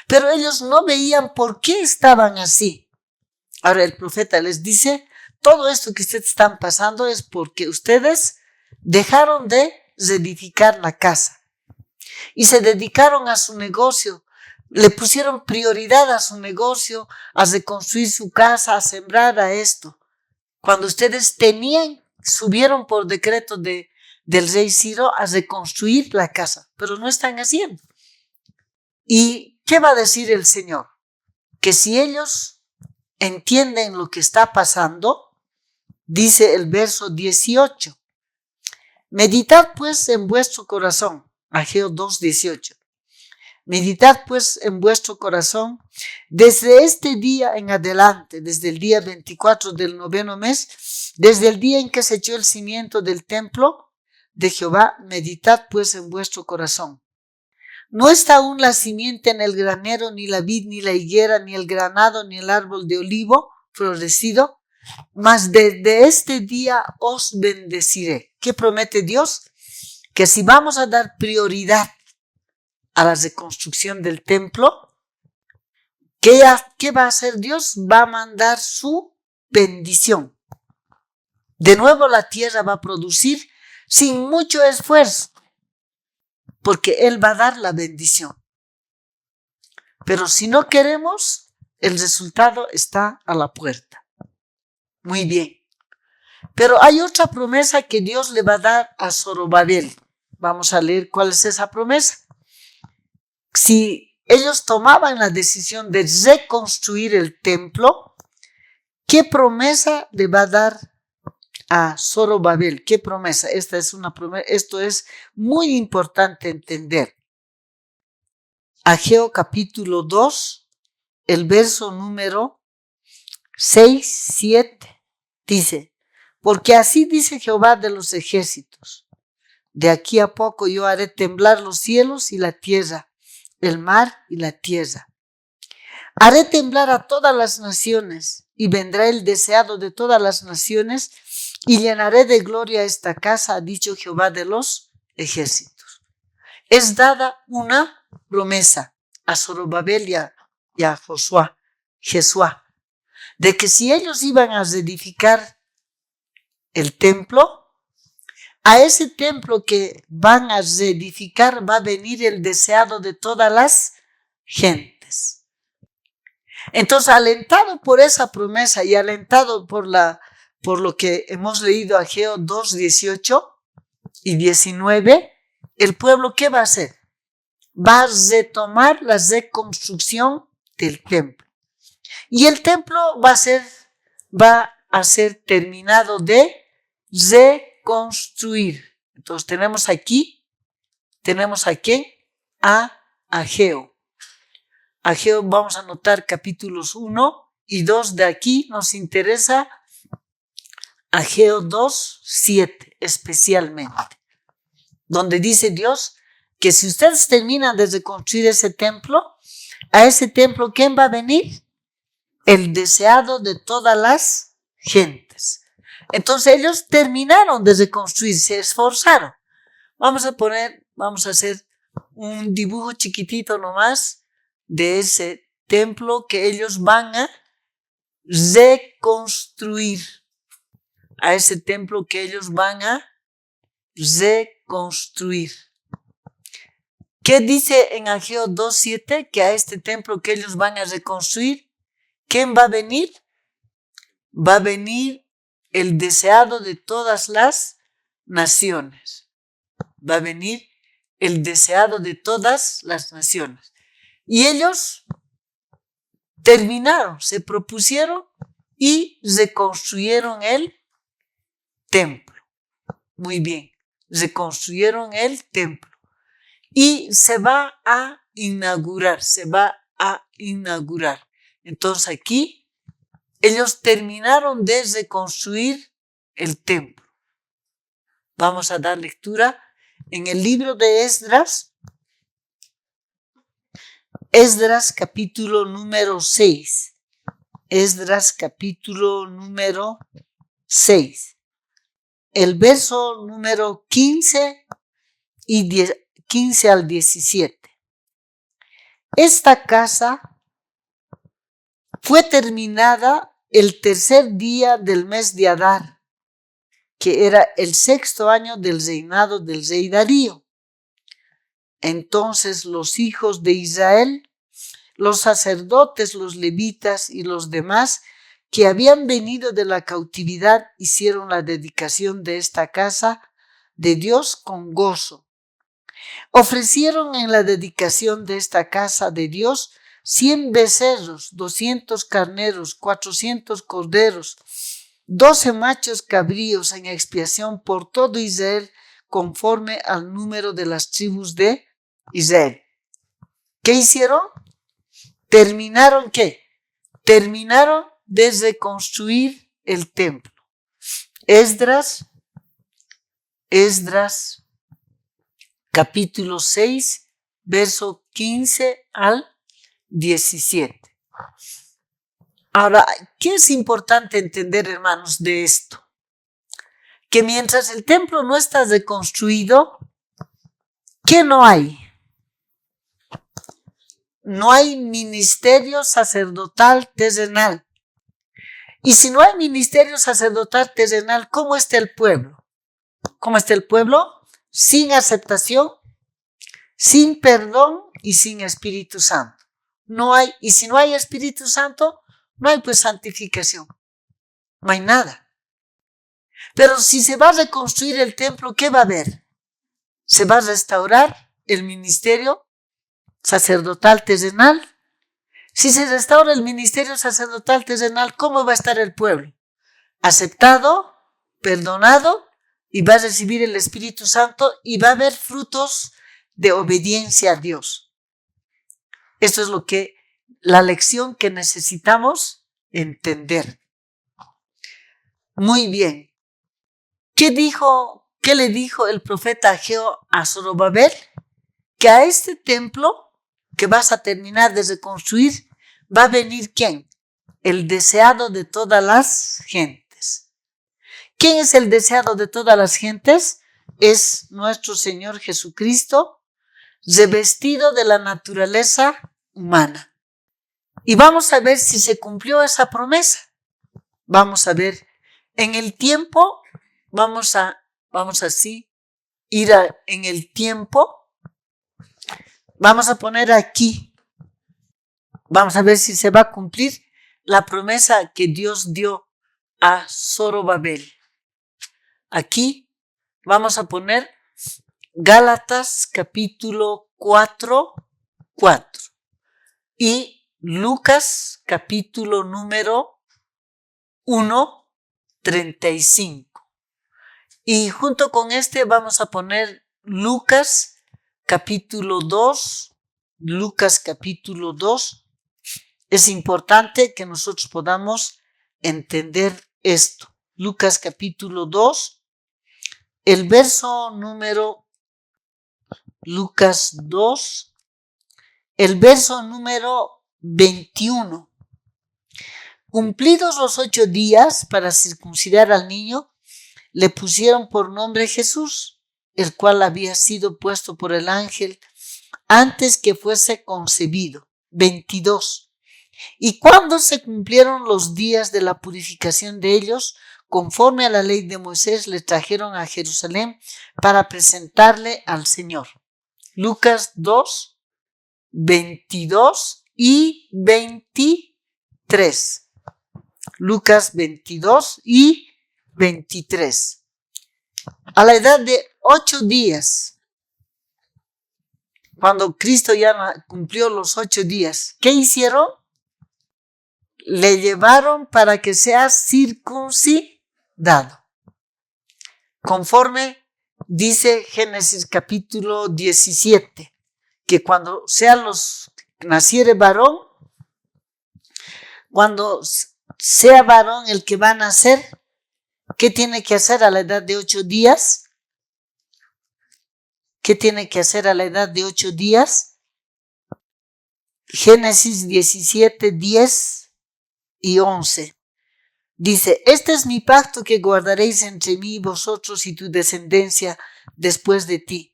Pero ellos no veían por qué estaban así. Ahora el profeta les dice, todo esto que ustedes están pasando es porque ustedes dejaron de reedificar la casa y se dedicaron a su negocio, le pusieron prioridad a su negocio, a reconstruir su casa, a sembrar a esto. Cuando ustedes subieron por decreto del rey Ciro a reconstruir la casa, pero no están haciendo. ¿Y qué va a decir el Señor? Que si ellos entienden lo que está pasando, dice el verso 18, meditad pues en vuestro corazón, Ageo 2:18. Meditad pues en vuestro corazón desde este día en adelante, desde el día 24 del 9º mes, desde el día en que se echó el cimiento del templo de Jehová, meditad pues en vuestro corazón. No está aún la simiente en el granero, ni la vid, ni la higuera, ni el granado, ni el árbol de olivo florecido, mas desde este día os bendeciré. ¿Qué promete Dios? Que si vamos a dar prioridad a la reconstrucción del templo, ¿qué va a hacer Dios? Va a mandar su bendición. De nuevo la tierra va a producir sin mucho esfuerzo, porque Él va a dar la bendición. Pero si no queremos, el resultado está a la puerta. Muy bien. Pero hay otra promesa que Dios le va a dar a Zorobabel. Vamos a leer cuál es esa promesa. Si ellos tomaban la decisión de reconstruir el templo, ¿qué promesa le va a dar a Zorobabel? ¿Qué promesa? Esta es una promesa. Esto es muy importante entender. Ageo capítulo 2, el verso número 6, 7, dice: porque así dice Jehová de los ejércitos: de aquí a poco yo haré temblar los cielos y la tierra, el mar y la tierra. Haré temblar a todas las naciones, y vendrá el deseado de todas las naciones, y llenaré de gloria esta casa, ha dicho Jehová de los ejércitos. Es dada una promesa a Zorobabel y a Josué, de que si ellos iban a reedificar el templo, a ese templo que van a reedificar va a venir el deseado de todas las gentes. Entonces, alentado por esa promesa y alentado por lo que hemos leído Ageo 2, 18 y 19, el pueblo, ¿qué va a hacer? Va a retomar la reconstrucción del templo. Y el templo va a ser terminado de reconstruir. Entonces tenemos aquí a Ageo. Ageo, vamos a anotar capítulos 1 y 2 de aquí. Nos interesa Ageo 2, 7 especialmente, donde dice Dios que si ustedes terminan de reconstruir ese templo, a ese templo, ¿quién va a venir? El deseado de todas las gentes. Entonces ellos terminaron de reconstruir, se esforzaron. Vamos a hacer un dibujo chiquitito nomás de ese templo que ellos van a reconstruir. A ese templo que ellos van a reconstruir. ¿Qué dice en Ageo 2:7? Que a este templo que ellos van a reconstruir, ¿quién va a venir? Va a venir el deseado de todas las naciones. Va a venir el deseado de todas las naciones. Y ellos terminaron, se propusieron y reconstruyeron el templo. Muy bien, reconstruyeron el templo. Y se va a inaugurar. Entonces aquí ellos terminaron de reconstruir el templo. Vamos a dar lectura en el libro de Esdras. Esdras capítulo número 6. Esdras capítulo número 6. El verso número 15 y 15 al 17. Esta casa fue terminada el tercer día del mes de Adar, que era el 6º año del reinado del rey Darío. Entonces los hijos de Israel, los sacerdotes, los levitas y los demás que habían venido de la cautividad, hicieron la dedicación de esta casa de Dios con gozo. Ofrecieron en la dedicación de esta casa de Dios 100 becerros, 200 carneros, 400 corderos, 12 machos cabríos en expiación por todo Israel, conforme al número de las tribus de Israel. ¿Qué hicieron? ¿Terminaron qué? Terminaron de reconstruir el templo. Esdras capítulo 6, verso 15 al 17. Ahora, ¿qué es importante entender, hermanos, de esto? Que mientras el templo no está reconstruido, ¿qué no hay? No hay ministerio sacerdotal terrenal. Y si no hay ministerio sacerdotal terrenal, ¿cómo está el pueblo? ¿Cómo está el pueblo? Sin aceptación, sin perdón y sin Espíritu Santo. no hay, y si no hay Espíritu Santo, no hay pues santificación, no hay nada. Pero si se va a reconstruir el templo, ¿qué va a haber? Se va a restaurar el ministerio sacerdotal terrenal. Si se restaura el ministerio sacerdotal terrenal, ¿cómo va a estar el pueblo? Aceptado, perdonado, y va a recibir el Espíritu Santo y va a haber frutos de obediencia a Dios. Esto es la lección que necesitamos entender. Muy bien. ¿Qué le dijo el profeta Ageo a Zorobabel? Que a este templo que vas a terminar de reconstruir va a venir ¿quién? El deseado de todas las gentes. ¿Quién es el deseado de todas las gentes? Es nuestro Señor Jesucristo, revestido de la naturaleza humana. Y vamos a ver si se cumplió esa promesa. Vamos a ver en el tiempo, vamos así ir en el tiempo. Vamos a poner aquí, vamos a ver si se va a cumplir la promesa que Dios dio a Zorobabel. Aquí vamos a poner Gálatas capítulo 4 y Lucas capítulo número 1, 35. Y junto con este vamos a poner Lucas capítulo 2. Es importante que nosotros podamos entender esto. Lucas capítulo 2, el verso número Lucas 2, el verso número 21. Cumplidos los 8 días para circuncidar al niño, le pusieron por nombre Jesús, el cual había sido puesto por el ángel antes que fuese concebido. 22. Y cuando se cumplieron los días de la purificación de ellos, conforme a la ley de Moisés, le trajeron a Jerusalén para presentarle al Señor. Lucas 2, 22 y 23. Lucas 22 y 23. A la edad de 8 días, cuando Cristo ya cumplió los 8 días, ¿qué hicieron? Le llevaron para que sea circuncidado. Conforme dice Génesis capítulo 17, que cuando naciere varón, cuando sea varón el que va a nacer, ¿qué tiene que hacer a la edad de 8 días? ¿Qué tiene que hacer a la edad de 8 días? Génesis 17, 10 y 11. Dice, este es mi pacto que guardaréis entre mí y vosotros y tu descendencia después de ti.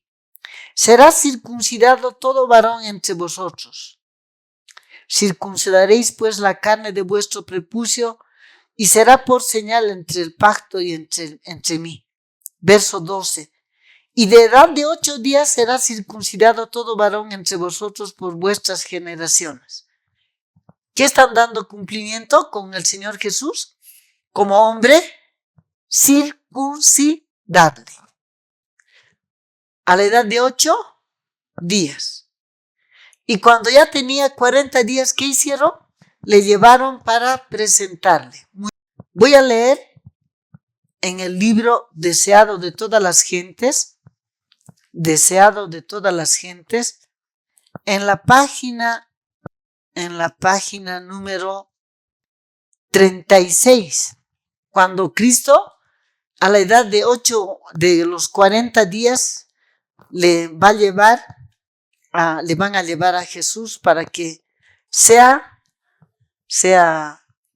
Será circuncidado todo varón entre vosotros. Circuncidaréis pues la carne de vuestro prepucio y será por señal entre el pacto y entre mí. Verso 12. Y de edad de 8 días será circuncidado todo varón entre vosotros por vuestras generaciones. ¿Qué están dando cumplimiento con el Señor Jesús? Como hombre, circuncidadle. A la edad de 8 días. Y cuando ya tenía 40 días, ¿qué hicieron? Le llevaron para presentarle. Voy a leer en el libro Deseado de todas las gentes, en la página número 36, cuando Cristo a la edad de los 40 días le van a llevar a Jesús para que sea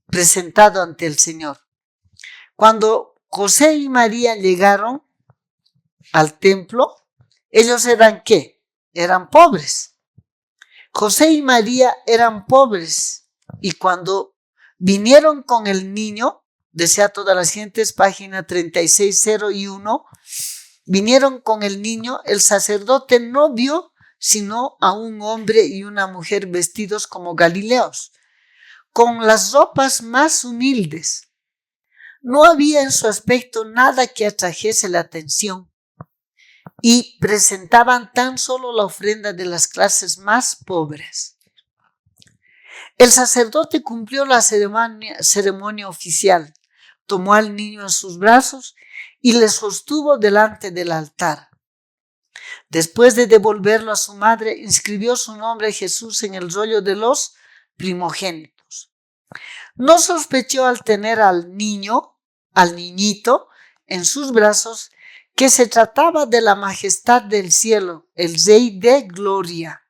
presentado ante el Señor. Cuando José y María llegaron al templo, ellos eran ¿qué? Eran pobres. José y María eran pobres y cuando vinieron con el niño, Desea todas las gentes, página 36, 0 y 1, vinieron con el niño, el sacerdote no vio sino a un hombre y una mujer vestidos como galileos, con las ropas más humildes. No había en su aspecto nada que atrajese la atención y presentaban tan solo la ofrenda de las clases más pobres. El sacerdote cumplió la ceremonia oficial, tomó al niño en sus brazos y le sostuvo delante del altar. Después de devolverlo a su madre, inscribió su nombre Jesús en el rollo de los primogénitos. No sospechó al tener al niñito, en sus brazos, que se trataba de la majestad del cielo, el Rey de Gloria.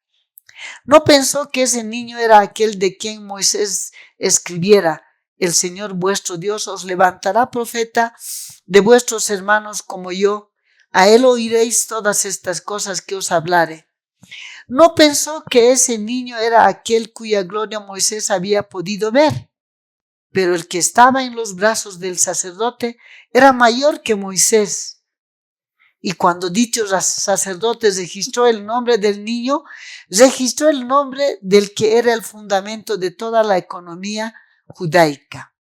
No pensó que ese niño era aquel de quien Moisés escribiera: el Señor vuestro Dios os levantará profeta de vuestros hermanos como yo. A él oiréis todas estas cosas que os hablare. No pensó que ese niño era aquel cuya gloria Moisés había podido ver. Pero el que estaba en los brazos del sacerdote era mayor que Moisés. Y cuando dicho sacerdote registró el nombre del niño, registró el nombre del que era el fundamento de toda la economía judaica.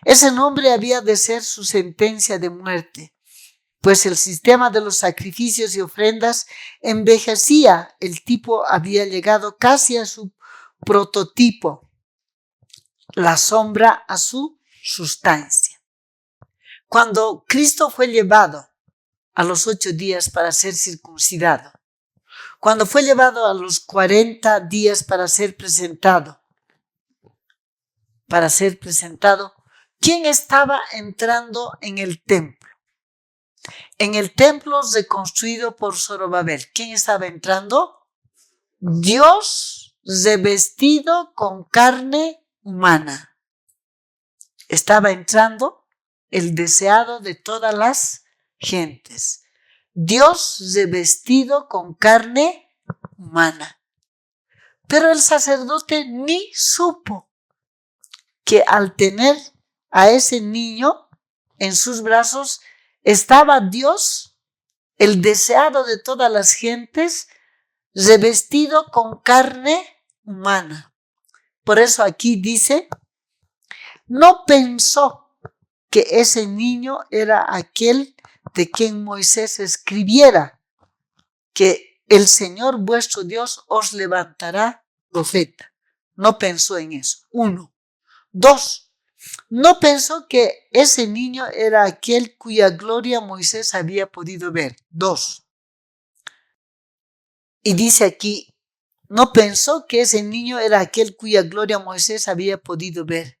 Ese nombre había de ser su sentencia de muerte, pues el sistema de los sacrificios y ofrendas envejecía. El tipo había llegado casi a su prototipo, la sombra a su sustancia. Cuando Cristo fue llevado a los 8 días para ser circuncidado, cuando fue llevado a los 40 días para ser presentado, ¿quién estaba entrando en el templo? En el templo reconstruido por Zorobabel, ¿quién estaba entrando? Dios revestido con carne humana. Estaba entrando el deseado de todas las gentes. Dios revestido con carne humana. Pero el sacerdote ni supo que al tener a ese niño en sus brazos estaba Dios, el deseado de todas las gentes, revestido con carne humana. Por eso aquí dice, no pensó que ese niño era aquel de quien Moisés escribiera, que el Señor vuestro Dios os levantará profeta. No pensó en eso. 1. 2. No pensó que ese niño era aquel cuya gloria Moisés había podido ver. 2. Y dice aquí, no pensó que ese niño era aquel cuya gloria Moisés había podido ver.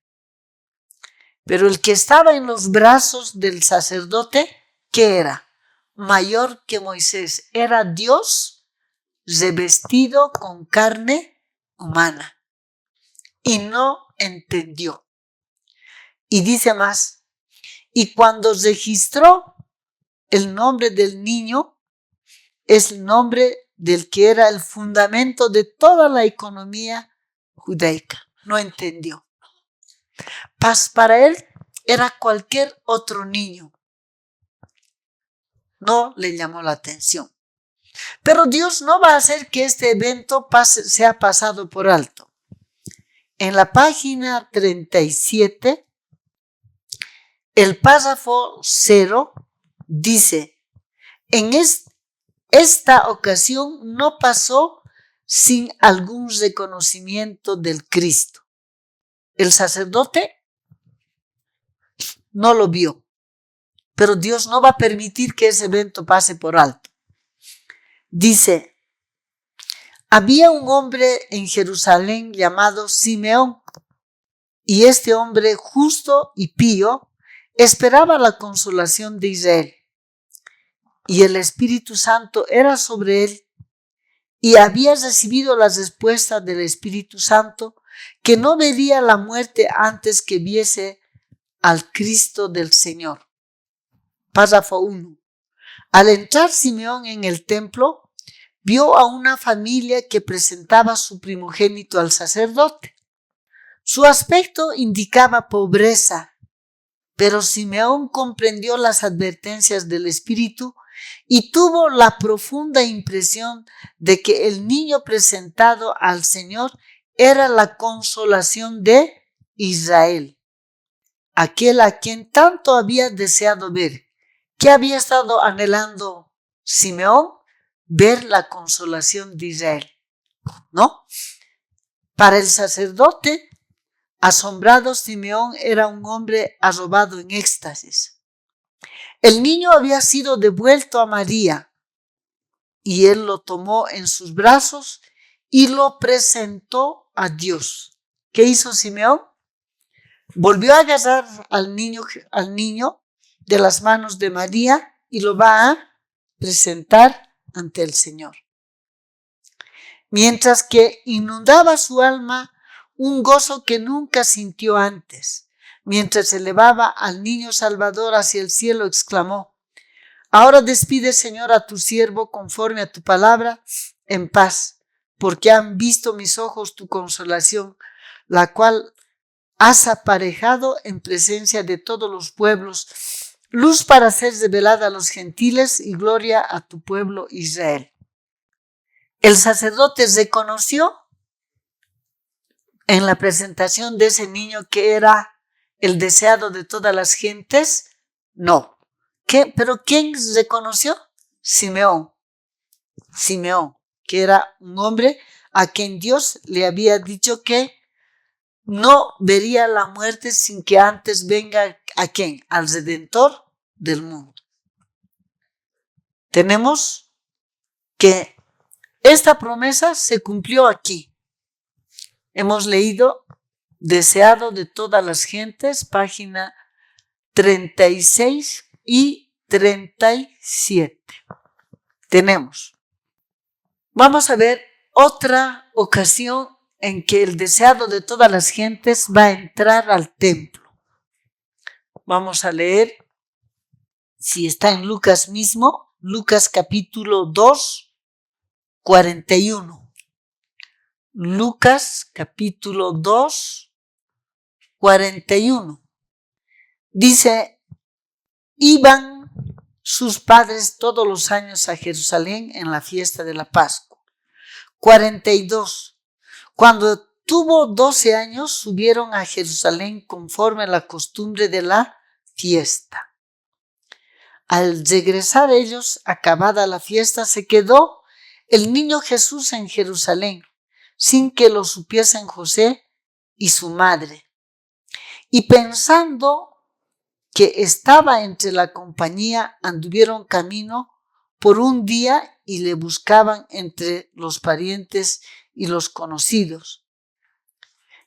Pero el que estaba en los brazos del sacerdote, ¿qué era? Mayor que Moisés. Era Dios revestido con carne humana. Y no entendió. Y dice más, y cuando registró el nombre del niño, es el nombre del que era el fundamento de toda la economía judaica. No entendió. Para él era cualquier otro niño. No le llamó la atención. Pero Dios no va a hacer que este evento sea pasado por alto. En la página 37, el párrafo 0 dice, en esta ocasión no pasó sin algún reconocimiento del Cristo. El sacerdote no lo vio, pero Dios no va a permitir que ese evento pase por alto. Dice, había un hombre en Jerusalén llamado Simeón, y este hombre justo y pío esperaba la consolación de Israel, y el Espíritu Santo era sobre él, y había recibido la respuesta del Espíritu Santo que no vería la muerte antes que viese al Cristo del Señor. Párrafo 1. Al entrar Simeón en el templo, vio a una familia que presentaba su primogénito al sacerdote. Su aspecto indicaba pobreza, pero Simeón comprendió las advertencias del Espíritu y tuvo la profunda impresión de que el niño presentado al Señor era la consolación de Israel, aquel a quien tanto había deseado ver. ¿Qué había estado anhelando Simeón? Ver la consolación de Israel, ¿no? Para el sacerdote, asombrado, Simeón era un hombre arrobado en éxtasis. El niño había sido devuelto a María y él lo tomó en sus brazos y lo presentó a Dios. ¿Qué hizo Simeón? Volvió a agarrar al niño de las manos de María y lo va a presentar ante el Señor. Mientras que inundaba su alma un gozo que nunca sintió antes. Mientras elevaba al niño Salvador hacia el cielo, exclamó: ahora despide, Señor, a tu siervo conforme a tu palabra, en paz, porque han visto mis ojos tu consolación, la cual has aparejado en presencia de todos los pueblos, luz para ser revelada a los gentiles y gloria a tu pueblo Israel. El sacerdote reconoció en la presentación de ese niño que era el deseado de todas las gentes. No. ¿Pero quién reconoció? Simeón, que era un hombre a quien Dios le había dicho que no vería la muerte sin que antes venga ¿a quién? Al Redentor del mundo. Tenemos que esta promesa se cumplió aquí. Hemos leído deseado de todas las gentes, página 36 y 37. Vamos a ver otra ocasión en que el deseado de todas las gentes va a entrar al templo. Vamos a leer, si está en Lucas mismo, Lucas capítulo 2, 41. Lucas capítulo 2, 41. Dice: iban sus padres todos los años a Jerusalén en la fiesta de la Pascua. 42. Cuando tuvo 12 años, subieron a Jerusalén conforme a la costumbre de la fiesta. Al regresar ellos, acabada la fiesta, se quedó el niño Jesús en Jerusalén, sin que lo supiesen José y su madre. Y pensando que estaba entre la compañía, anduvieron camino por un día y le buscaban entre los parientes y los conocidos.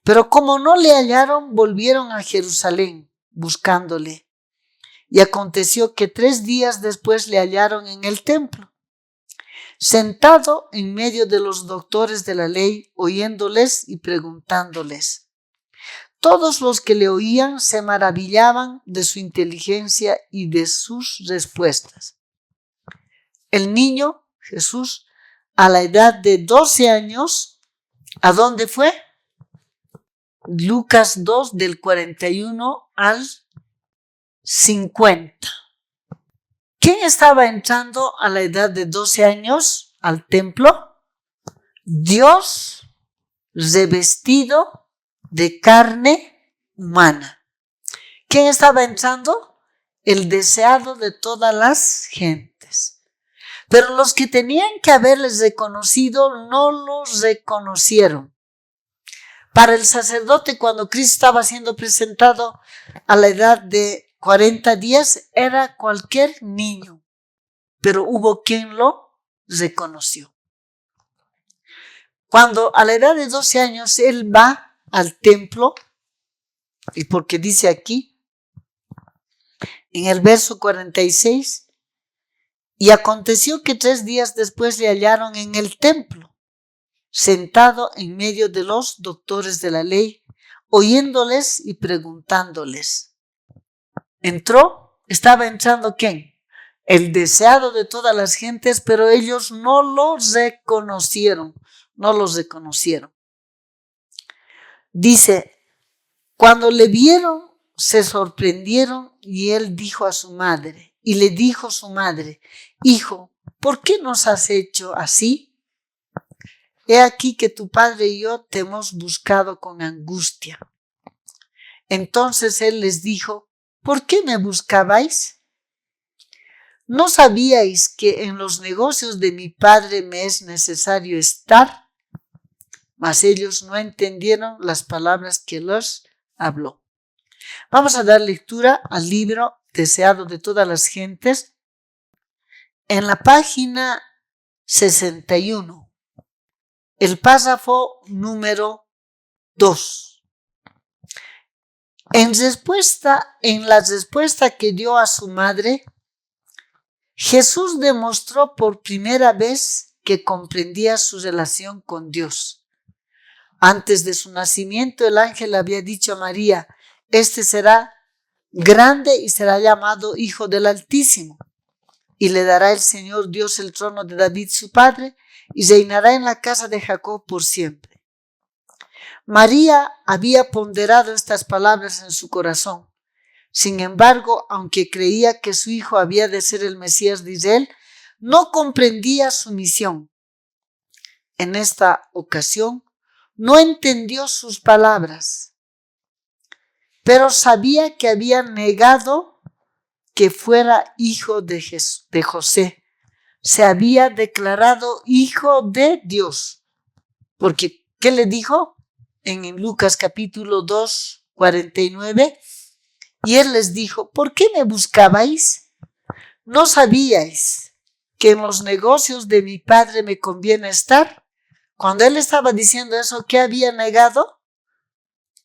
Pero como no le hallaron, volvieron a Jerusalén buscándole. Y aconteció que 3 días después le hallaron en el templo, sentado en medio de los doctores de la ley, oyéndoles y preguntándoles. Todos los que le oían se maravillaban de su inteligencia y de sus respuestas. El niño Jesús, a la edad de 12 años, ¿a dónde fue? Lucas 2, del 41 al 50. ¿Quién estaba entrando a la edad de 12 años al templo? Dios revestido de carne humana. ¿Quién estaba entrando? El deseado de todas las gentes. Pero los que tenían que haberles reconocido no los reconocieron. Para el sacerdote, cuando Cristo estaba siendo presentado a la edad de 40 días, era cualquier niño, pero hubo quien lo reconoció. Cuando a la edad de 12 años él va al templo, y porque dice aquí, en el verso 46, y aconteció que 3 días después le hallaron en el templo, sentado en medio de los doctores de la ley, oyéndoles y preguntándoles. Estaba entrando ¿quién? El deseado de todas las gentes, pero ellos no los reconocieron. Dice, cuando le vieron, se sorprendieron y él dijo a su madre, y le dijo su madre: Hijo, ¿por qué nos has hecho así? He aquí que tu padre y yo te hemos buscado con angustia. Entonces él les dijo: ¿por qué me buscabais? ¿No sabíais que en los negocios de mi padre me es necesario estar? Mas ellos no entendieron las palabras que les habló. Vamos a dar lectura al libro Deseado de todas las gentes en la página 61, el párrafo número 2. En la respuesta que dio a su madre, Jesús demostró por primera vez que comprendía su relación con Dios. Antes de su nacimiento, el ángel había dicho a María: este será grande y será llamado Hijo del Altísimo, y le dará el Señor Dios el trono de David su padre, y reinará en la casa de Jacob por siempre. María había ponderado estas palabras en su corazón. Sin embargo, aunque creía que su hijo había de ser el Mesías de Israel, no comprendía su misión. En esta ocasión, no entendió sus palabras, pero sabía que había negado que fuera hijo de José. Se había declarado hijo de Dios. Porque, ¿qué le dijo? En Lucas capítulo 2, 49, y él les dijo: ¿por qué me buscabais? ¿No sabíais que en los negocios de mi padre me conviene estar? Cuando él estaba diciendo eso, ¿qué había negado?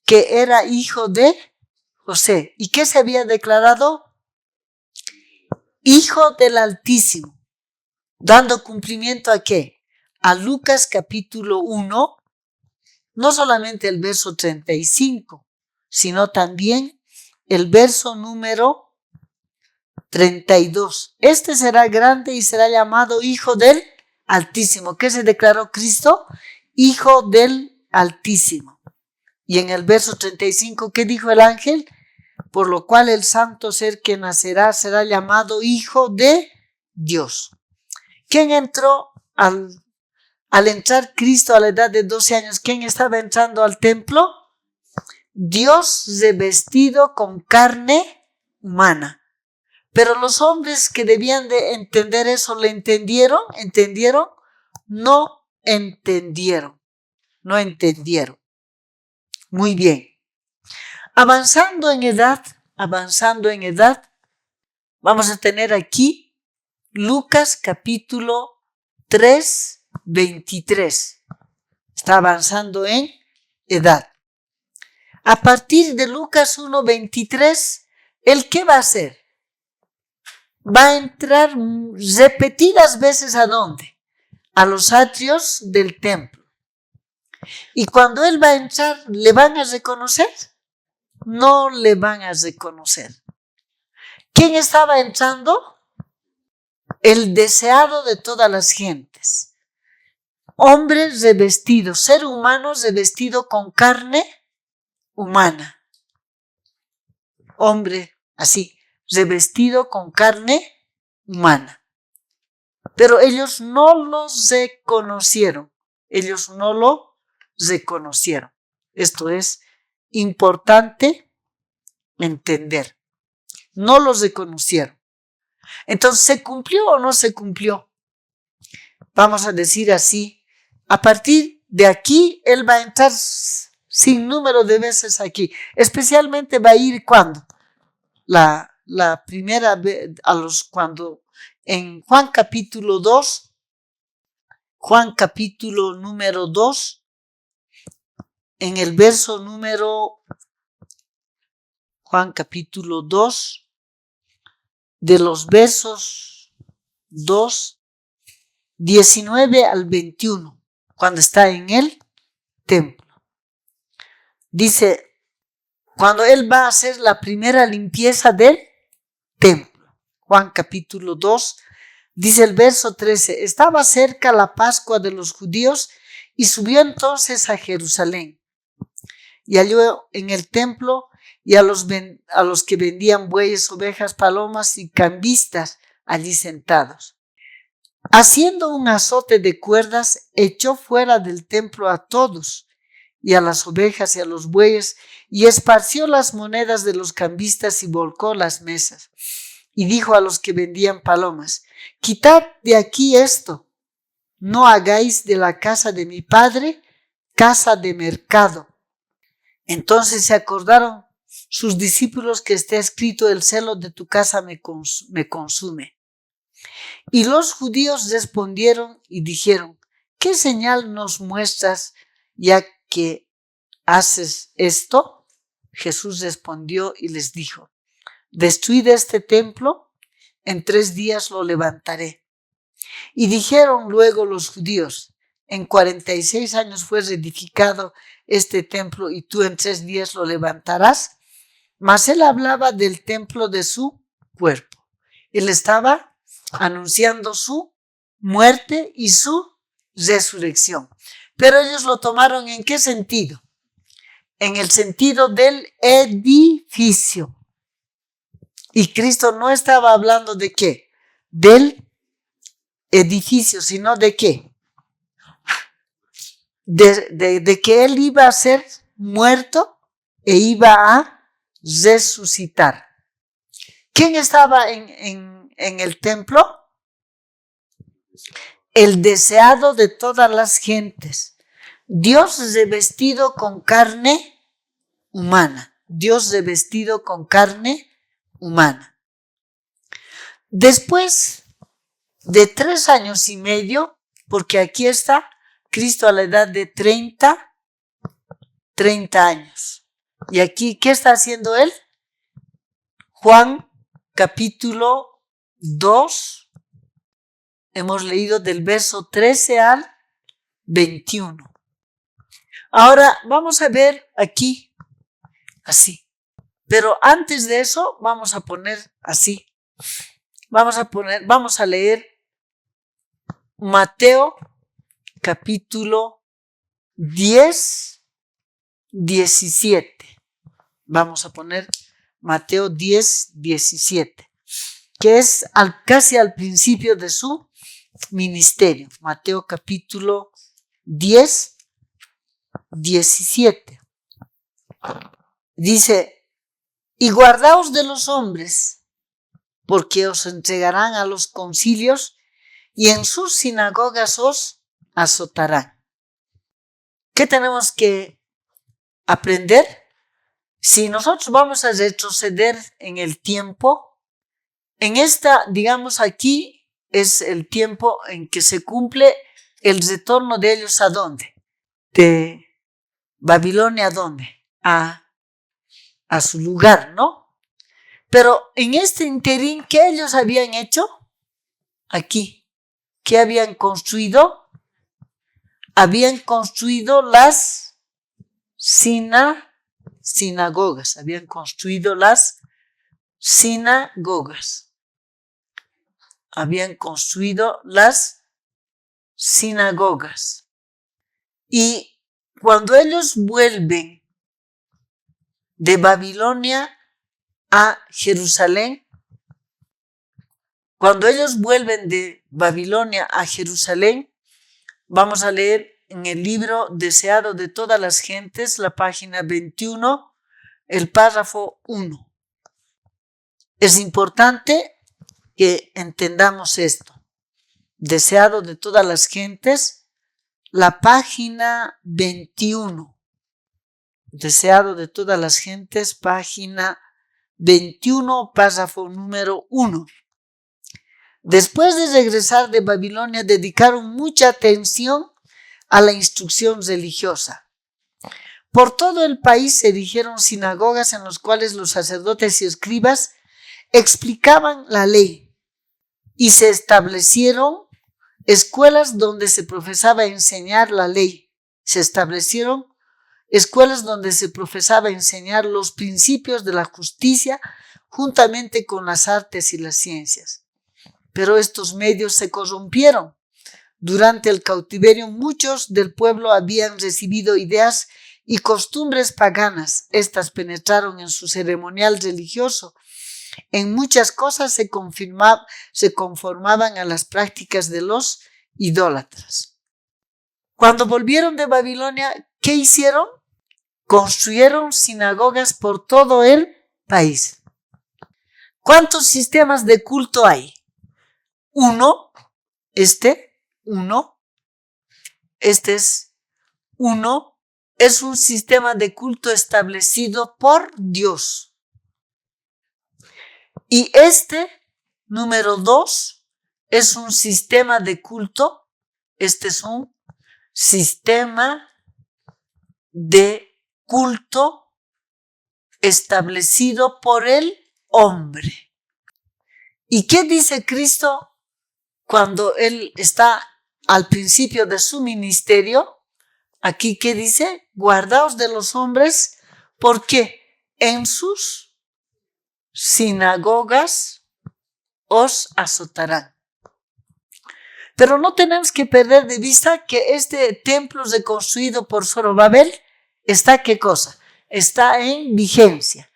Que era hijo de José. ¿Y qué se había declarado? Hijo del Altísimo. Dando cumplimiento ¿a qué? A Lucas capítulo 1, no solamente el verso 35, sino también el verso número 32. Este será grande y será llamado Hijo del Altísimo. ¿Qué se declaró Cristo? Hijo del Altísimo. Y en el verso 35, ¿qué dijo el ángel? Por lo cual el santo ser que nacerá será llamado Hijo de Dios. ¿Quién entró al entrar Cristo a la edad de 12 años? ¿Quién estaba entrando al templo? Dios revestido con carne humana. Pero los hombres que debían de entender eso, ¿le entendieron? ¿Entendieron? No entendieron. No entendieron. Muy bien. Avanzando en edad, vamos a tener aquí Lucas capítulo 3, 23. Está avanzando en edad. A partir de Lucas 1, 23, ¿el qué va a hacer? Va a entrar repetidas veces ¿a dónde? A los atrios del templo. Y cuando él va a entrar, ¿le van a reconocer? No le van a reconocer. ¿Quién estaba entrando? El deseado de todas las gentes. Hombre revestido, ser humano revestido con carne humana. Hombre así, revestido con carne humana. Pero ellos no los reconocieron. Ellos no lo reconocieron. Esto es importante entender. No los reconocieron. Entonces, ¿se cumplió o no se cumplió? Vamos a decir así. A partir de aquí, él va a entrar sin número de veces aquí. Especialmente va a ir cuando la primera vez, cuando en Juan capítulo 2, Juan capítulo número 2, en el verso número, Juan capítulo 2, de los versos 2, 19 al 21, cuando está en el templo. Dice, cuando él va a hacer la primera limpieza del templo. Juan capítulo 2, dice el verso 13, estaba cerca la Pascua de los judíos y subió entonces a Jerusalén. Y halló en el templo y a los que vendían bueyes, ovejas, palomas y cambistas allí sentados. Haciendo un azote de cuerdas, echó fuera del templo a todos, y a las ovejas y a los bueyes, y esparció las monedas de los cambistas y volcó las mesas. Y dijo a los que vendían palomas: quitad de aquí esto, no hagáis de la casa de mi padre casa de mercado. Entonces se acordaron sus discípulos que está escrito: el celo de tu casa me consume. Y los judíos respondieron y dijeron: ¿qué señal nos muestras ya que haces esto? Jesús respondió y les dijo: destruid este templo, en 3 días lo levantaré. Y dijeron luego los judíos: en 46 años fue reedificado este templo y tú en 3 días lo levantarás. Mas él hablaba del templo de su cuerpo. Él estaba anunciando su muerte y su resurrección. Pero ellos lo tomaron ¿en qué sentido? En el sentido del edificio. Y Cristo no estaba hablando de qué, del edificio, sino de qué, de que él iba a ser muerto e iba a resucitar. ¿Quién estaba en el templo? El deseado de todas las gentes. Dios revestido con carne humana. Dios revestido con carne humana. Después de 3 años y medio, porque aquí está Cristo a la edad de 30 años. Y aquí, ¿qué está haciendo él? Juan capítulo 2, hemos leído del verso 13 al 21. Ahora vamos a ver aquí, así. Pero antes de eso, vamos a poner así. Vamos a leer Mateo capítulo 10, 17. Vamos a poner Mateo 10, 17, que es casi al principio de su ministerio. Mateo capítulo 10, 17. Dice: y guardaos de los hombres, porque os entregarán a los concilios y en sus sinagogas os azotarán. ¿Qué tenemos que aprender? Si nosotros vamos a retroceder en el tiempo, en esta, digamos aquí, es el tiempo en que se cumple el retorno de ellos ¿a dónde? De Babilonia, ¿a dónde? A su lugar, ¿no? Pero en este interín, ¿qué ellos habían hecho? Aquí, ¿qué habían construido? Habían construido las sinagogas. Habían construido las sinagogas. Habían construido las sinagogas. Y cuando ellos vuelven de Babilonia a Jerusalén, vamos a leer en el libro Deseado de todas las gentes, la página 21, el párrafo 1. Es importante que entendamos esto. Deseado de todas las gentes, la página 21. Deseado de todas las gentes, página 21, párrafo número 1. Después de regresar de Babilonia, dedicaron mucha atención a la instrucción religiosa. Por todo el país se erigieron sinagogas en las cuales los sacerdotes y escribas explicaban la ley, y se establecieron escuelas donde se profesaba enseñar la ley. Se establecieron escuelas donde se profesaba enseñar los principios de la justicia juntamente con las artes y las ciencias. Pero estos medios se corrompieron. Durante el cautiverio, muchos del pueblo habían recibido ideas y costumbres paganas. Estas penetraron en su ceremonial religioso. En muchas cosas se conformaban a las prácticas de los idólatras. Cuando volvieron de Babilonia, ¿qué hicieron? Construyeron sinagogas por todo el país. ¿Cuántos sistemas de culto hay? Uno. Este es uno. Es un sistema de culto establecido por Dios. Y número 2, es un sistema de culto. Este es un sistema de culto establecido por el hombre. ¿Y qué dice Cristo cuando Él está al principio de su ministerio? Aquí, ¿qué dice? Guardaos de los hombres, porque en sus sinagogas os azotarán. Pero no tenemos que perder de vista que este templo reconstruido por Zorobabel está, ¿qué cosa? Está en vigencia.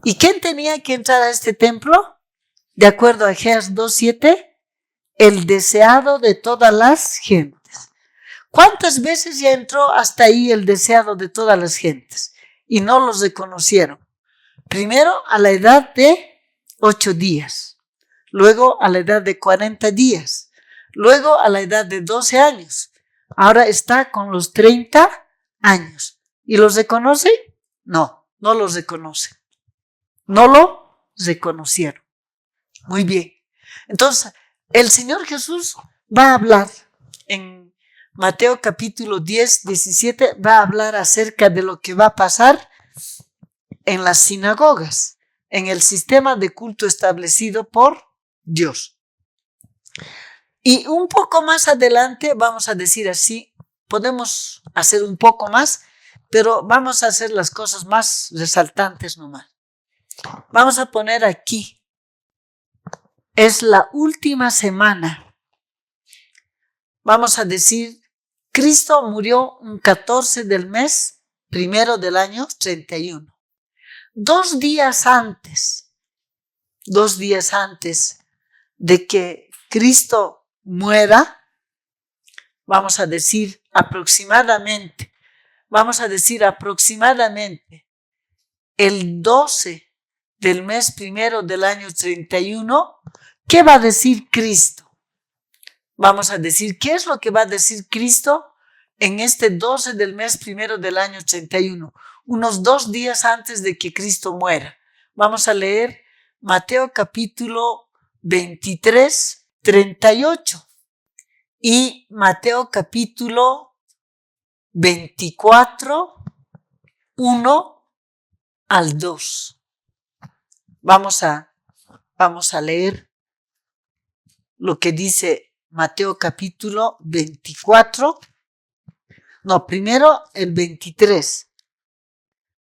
¿Y quién tenía que entrar a este templo? De acuerdo a Ageo 2:7, el deseado de todas las gentes. ¿Cuántas veces ya entró hasta ahí el deseado de todas las gentes? Y no los reconocieron. Primero a la edad de 8 días, luego a la edad de 40 días, luego a la edad de 12 años. Ahora está con los 30 años. ¿Y los reconocen? No, no los reconocen. No lo reconocieron. Muy bien. Entonces, el Señor Jesús va a hablar en Mateo capítulo 10, 17, va a hablar acerca de lo que va a pasar en las sinagogas, en el sistema de culto establecido por Dios. Y un poco más adelante, vamos a decir así, podemos hacer un poco más, pero vamos a hacer las cosas más resaltantes nomás. Vamos a poner aquí, es la última semana. Vamos a decir, Cristo murió un 14 del mes primero del año 31. 2 días antes de que Cristo muera, vamos a decir aproximadamente el 12 del mes primero del año 31, ¿qué va a decir Cristo? Vamos a decir, ¿qué es lo que va a decir Cristo en este 12 del mes primero del año 31? Unos 2 días antes de que Cristo muera. Vamos a leer Mateo capítulo 23, 38 y Mateo capítulo 24, 1 al 2. Vamos a leer lo que dice Mateo capítulo 24. No, primero el 23.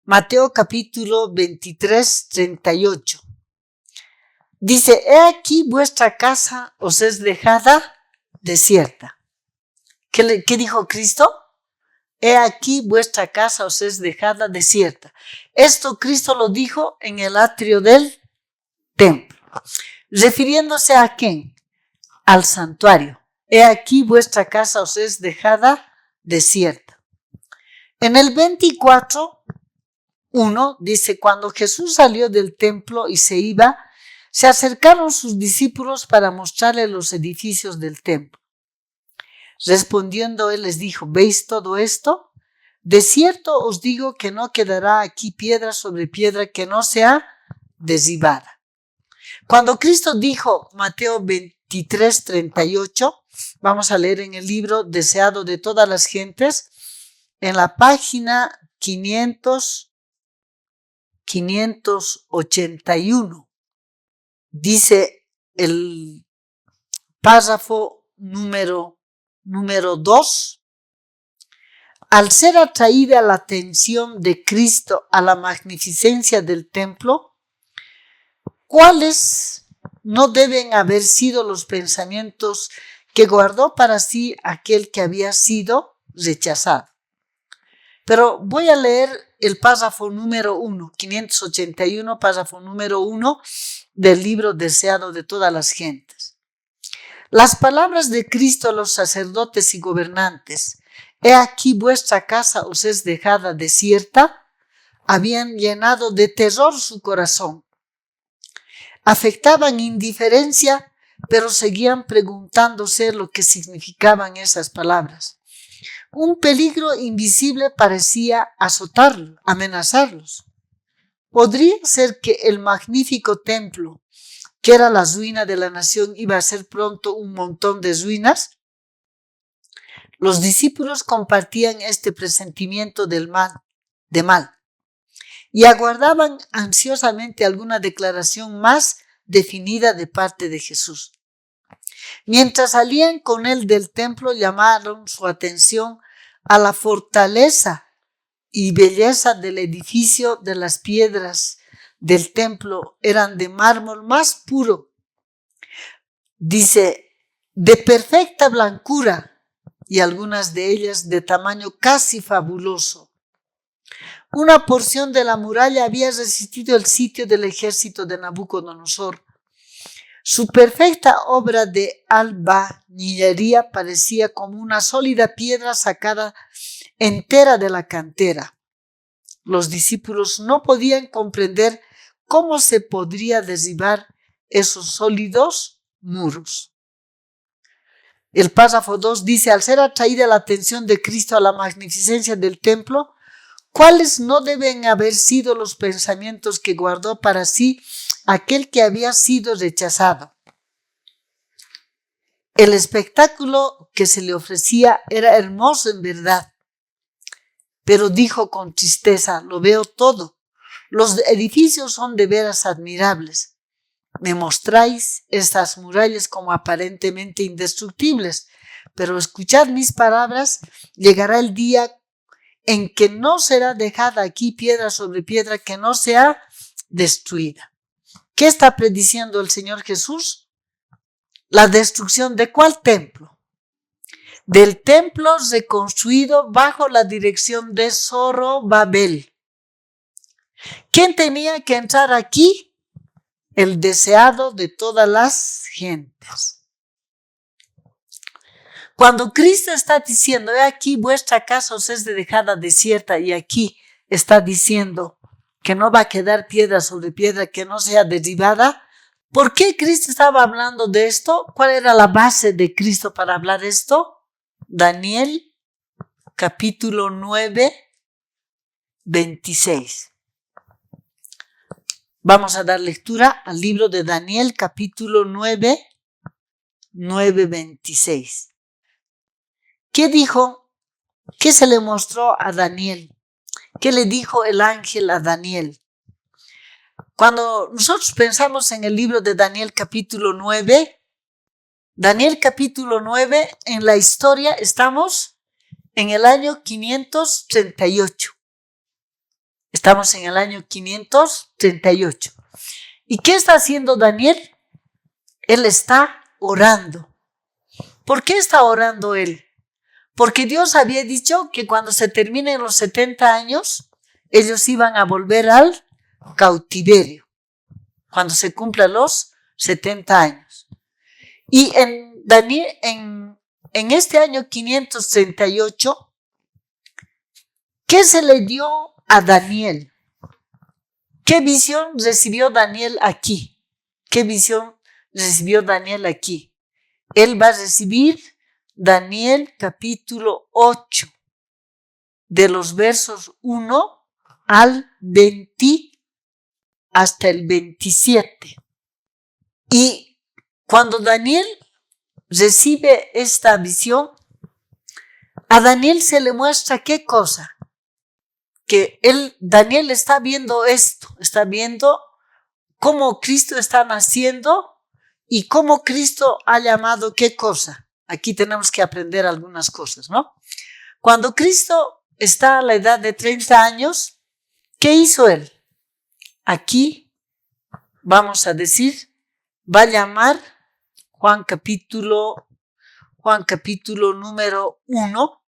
Mateo capítulo 23, 38. Dice, he aquí vuestra casa os es dejada desierta. ¿Qué dijo Cristo? He aquí vuestra casa os es dejada desierta. Esto Cristo lo dijo en el atrio del templo. ¿Refiriéndose a quién? Al santuario. He aquí vuestra casa os es dejada desierta. En el 24:1 dice, cuando Jesús salió del templo y se iba, se acercaron sus discípulos para mostrarle los edificios del templo. Respondiendo él les dijo, ¿veis todo esto? De cierto os digo que no quedará aquí piedra sobre piedra que no sea derribada. Cuando Cristo dijo, Mateo 23, 38, vamos a leer en el libro Deseado de todas las gentes, en la página 581, dice el párrafo número 2, al ser atraída la atención de Cristo a la magnificencia del templo, ¿cuáles no deben haber sido los pensamientos que guardó para sí aquel que había sido rechazado? Pero voy a leer el párrafo número 1, 581, párrafo número 1 del libro Deseado de todas las gentes. Las palabras de Cristo a los sacerdotes y gobernantes: he aquí vuestra casa os es dejada desierta, habían llenado de terror su corazón. Afectaban indiferencia, pero seguían preguntándose lo que significaban esas palabras. Un peligro invisible parecía azotarlos, amenazarlos. ¿Podría ser que el magnífico templo, que era la ruina de la nación, iba a ser pronto un montón de ruinas? Los discípulos compartían este presentimiento de mal, y aguardaban ansiosamente alguna declaración más definida de parte de Jesús. Mientras salían con él del templo, llamaron su atención a la fortaleza y belleza del edificio. De las piedras del templo eran de mármol más puro. Dice, de perfecta blancura, y algunas de ellas de tamaño casi fabuloso. Una porción de la muralla había resistido el sitio del ejército de Nabucodonosor. Su perfecta obra de albañilería parecía como una sólida piedra sacada entera de la cantera. Los discípulos no podían comprender cómo se podría derribar esos sólidos muros. El párrafo 2 dice, al ser atraída la atención de Cristo a la magnificencia del templo, ¿cuáles no deben haber sido los pensamientos que guardó para sí aquel que había sido rechazado? El espectáculo que se le ofrecía era hermoso en verdad, pero dijo con tristeza, lo veo todo. Los edificios son de veras admirables. Me mostráis estas murallas como aparentemente indestructibles, pero escuchad mis palabras, llegará el día en que no será dejada aquí piedra sobre piedra que no sea destruida. ¿Qué está prediciendo el Señor Jesús? La destrucción ¿de cuál templo? Del templo reconstruido bajo la dirección de Zorobabel. ¿Quién tenía que entrar aquí? El deseado de todas las gentes. Cuando Cristo está diciendo, he aquí vuestra casa os es dejada desierta, y aquí está diciendo que no va a quedar piedra sobre piedra que no sea derribada, ¿por qué Cristo estaba hablando de esto? ¿Cuál era la base de Cristo para hablar esto? Daniel capítulo 9, 26. Vamos a dar lectura al libro de Daniel capítulo 9, 26. ¿Qué dijo? ¿Qué se le mostró a Daniel? ¿Qué le dijo el ángel a Daniel? Cuando nosotros pensamos en el libro de Daniel capítulo 9, en la historia estamos en el año 538. Estamos en el año 538. ¿Y qué está haciendo Daniel? Él está orando. ¿Por qué está orando él? Porque Dios había dicho que cuando se terminen los 70 años, ellos iban a volver al cautiverio. Cuando se cumplan los 70 años. Y en Daniel, en este año 538, ¿qué se le dio a Daniel? ¿Qué visión recibió Daniel aquí? ¿Qué visión recibió Daniel aquí? Él va a recibir Daniel capítulo 8, de los versos 1 al 20 hasta el 27. Y cuando Daniel recibe esta visión, a Daniel se le muestra ¿qué cosa? Que Daniel está viendo esto, está viendo cómo Cristo está naciendo y cómo Cristo ha llamado ¿qué cosa? Aquí tenemos que aprender algunas cosas, ¿no? Cuando Cristo está a la edad de 30 años, ¿qué hizo él? Aquí vamos a decir, va a llamar Juan capítulo número 1,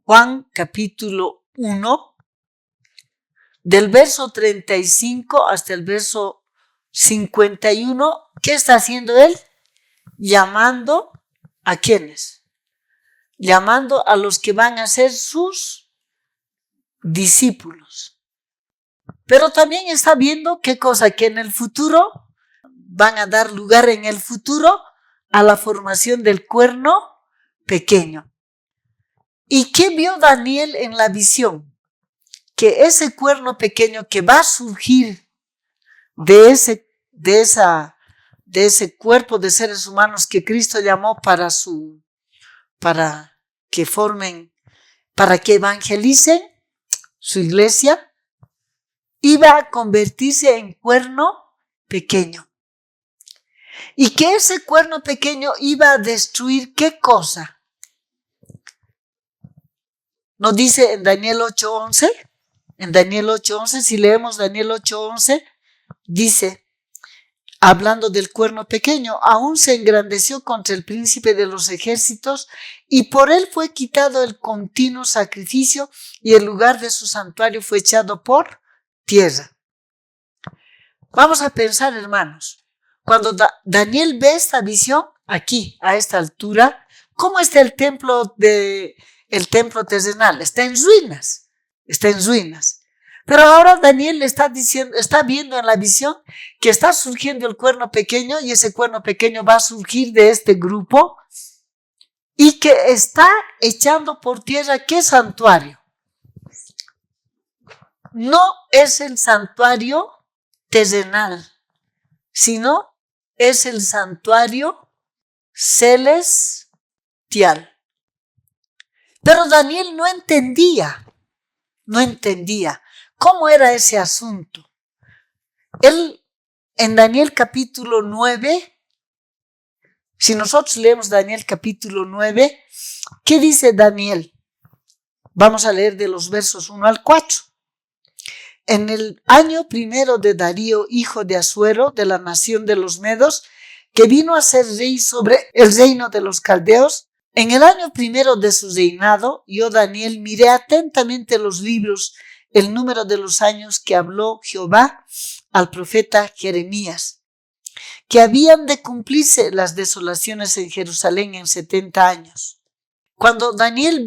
Juan capítulo 1, del verso 35 hasta el verso 51, ¿qué está haciendo él? Llamando ¿a quiénes? Llamando a los que van a ser sus discípulos. Pero también está viendo qué cosa, que en el futuro van a dar lugar en el futuro a la formación del cuerno pequeño. ¿Y qué vio Daniel en la visión? Que ese cuerno pequeño que va a surgir de ese cuerpo de seres humanos que Cristo llamó para que formen, para que evangelicen su iglesia, iba a convertirse en cuerno pequeño. Y que ese cuerno pequeño iba a destruir ¿qué cosa? Nos dice en Daniel 8:11, si leemos Daniel 8:11, dice, hablando del cuerno pequeño, aún se engrandeció contra el príncipe de los ejércitos y por él fue quitado el continuo sacrificio y el lugar de su santuario fue echado por tierra. Vamos a pensar, hermanos, cuando Daniel ve esta visión aquí, a esta altura, ¿cómo está el templo terrenal? Está en ruinas. Pero ahora Daniel está viendo en la visión que está surgiendo el cuerno pequeño y ese cuerno pequeño va a surgir de este grupo y que está echando por tierra ¿qué santuario? No es el santuario terrenal, sino es el santuario celestial. Pero Daniel no entendía cómo era ese asunto. Él, en Daniel capítulo 9, si nosotros leemos Daniel capítulo 9, ¿qué dice Daniel? Vamos a leer de los versos 1 al 4. En el año primero de Darío, hijo de Asuero, de la nación de los Medos, que vino a ser rey sobre el reino de los caldeos, en el año primero de su reinado, yo, Daniel, miré atentamente los libros, el número de los años que habló Jehová al profeta Jeremías, que habían de cumplirse las desolaciones en Jerusalén en 70 años. Cuando Daniel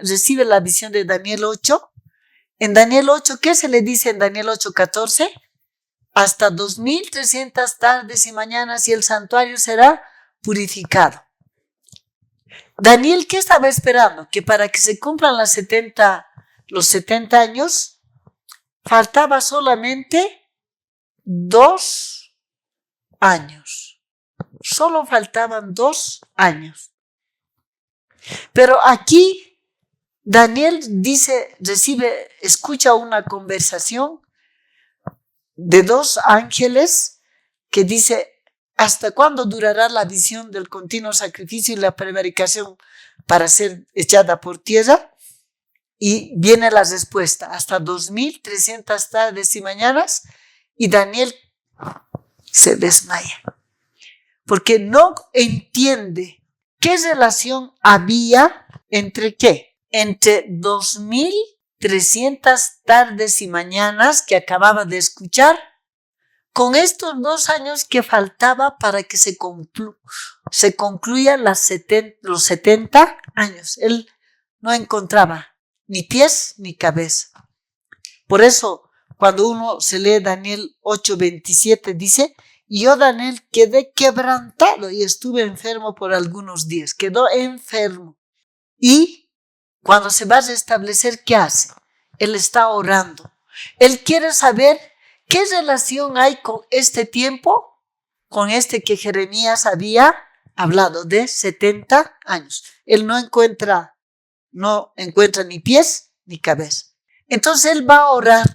recibe la visión de Daniel 8, en Daniel 8, ¿qué se le dice en Daniel 8:14? Hasta 2300 tardes y mañanas y el santuario será purificado. Daniel, ¿qué estaba esperando? Que para que se cumplan los 70 años, faltaba solamente 2 años. Solo faltaban 2 años. Pero aquí Daniel escucha una conversación de 2 ángeles que dice, ¿hasta cuándo durará la visión del continuo sacrificio y la prevaricación para ser echada por tierra? Y viene la respuesta, hasta 2300 tardes y mañanas, y Daniel se desmaya, porque no entiende qué relación había entre qué. Entre 2300 tardes y mañanas que acababa de escuchar, con estos 2 años que faltaba para que se concluyan los 70 años. Él no encontraba ni pies ni cabeza. Por eso, cuando uno se lee Daniel 8:27, dice, yo, Daniel, quedé quebrantado y estuve enfermo por algunos días. Quedó enfermo. Y cuando se va a restablecer, ¿qué hace? Él está orando. Él quiere saber qué relación hay con este tiempo, con este que Jeremías había hablado de 70 años. Él no encuentra ni pies ni cabeza. Entonces él va a orar.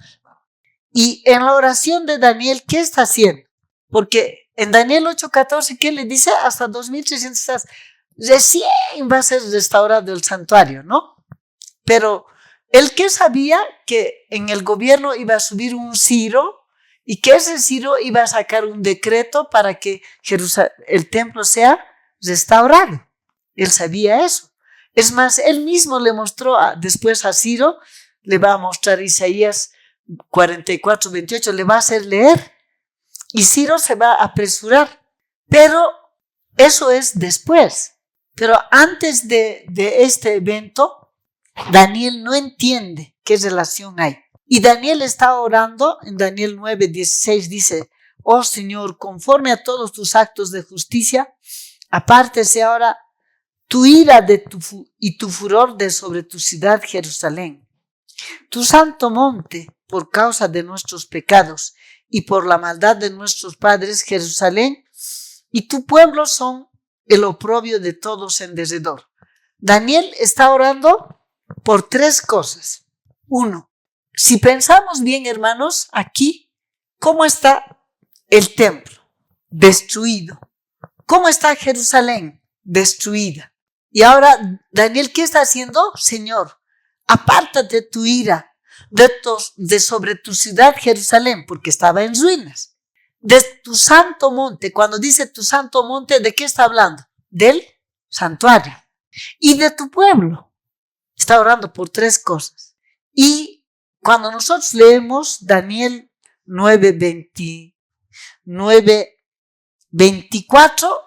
Y en la oración de Daniel, ¿qué está haciendo? Porque en Daniel 8:14, ¿qué le dice? Hasta 2300 recién va a ser restaurado el santuario, ¿no? Pero él que sabía que en el gobierno iba a subir un Ciro y que ese Ciro iba a sacar un decreto para que el templo sea restaurado. Él sabía eso. Es más, él mismo le mostró después a Ciro, le va a mostrar Isaías 44, 28, le va a hacer leer y Ciro se va a apresurar. Pero eso es después. Pero antes de este evento, Daniel no entiende qué relación hay. Y Daniel está orando, en Daniel 9, 16 dice, oh Señor, conforme a todos tus actos de justicia, apártese ahora tu ira y tu furor de sobre tu ciudad Jerusalén. Tu santo monte, por causa de nuestros pecados y por la maldad de nuestros padres, Jerusalén y tu pueblo son el oprobio de todos en derredor. Daniel está orando por tres cosas. Uno, si pensamos bien, hermanos, aquí, ¿cómo está el templo? Destruido. ¿Cómo está Jerusalén? Destruida. Y ahora, Daniel, ¿qué está haciendo? Señor, apártate tu ira de sobre tu ciudad Jerusalén, porque estaba en ruinas. De tu santo monte. Cuando dice tu santo monte, ¿de qué está hablando? Del santuario. Y de tu pueblo. Está orando por tres cosas. Y cuando nosotros leemos Daniel 9, 24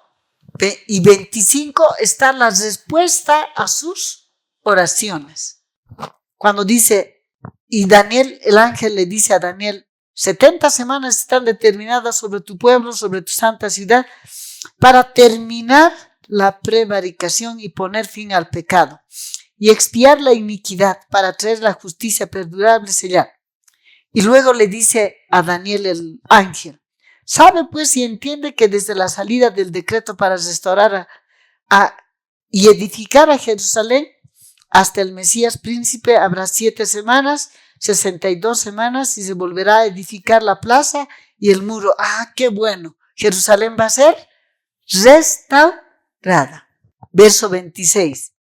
y 25, está la respuesta a sus oraciones. Cuando dice, y Daniel, el ángel le dice a Daniel, 70 semanas están determinadas sobre tu pueblo, sobre tu santa ciudad, para terminar la prevaricación y poner fin al pecado, y expiar la iniquidad, para traer la justicia perdurable sellar. Y luego le dice a Daniel el ángel, sabe pues y entiende que desde la salida del decreto para restaurar y edificar a Jerusalén hasta el Mesías príncipe habrá 7 semanas, 62 semanas y se volverá a edificar la plaza y el muro. ¡Qué bueno! Jerusalén va a ser restaurada. Verso 26.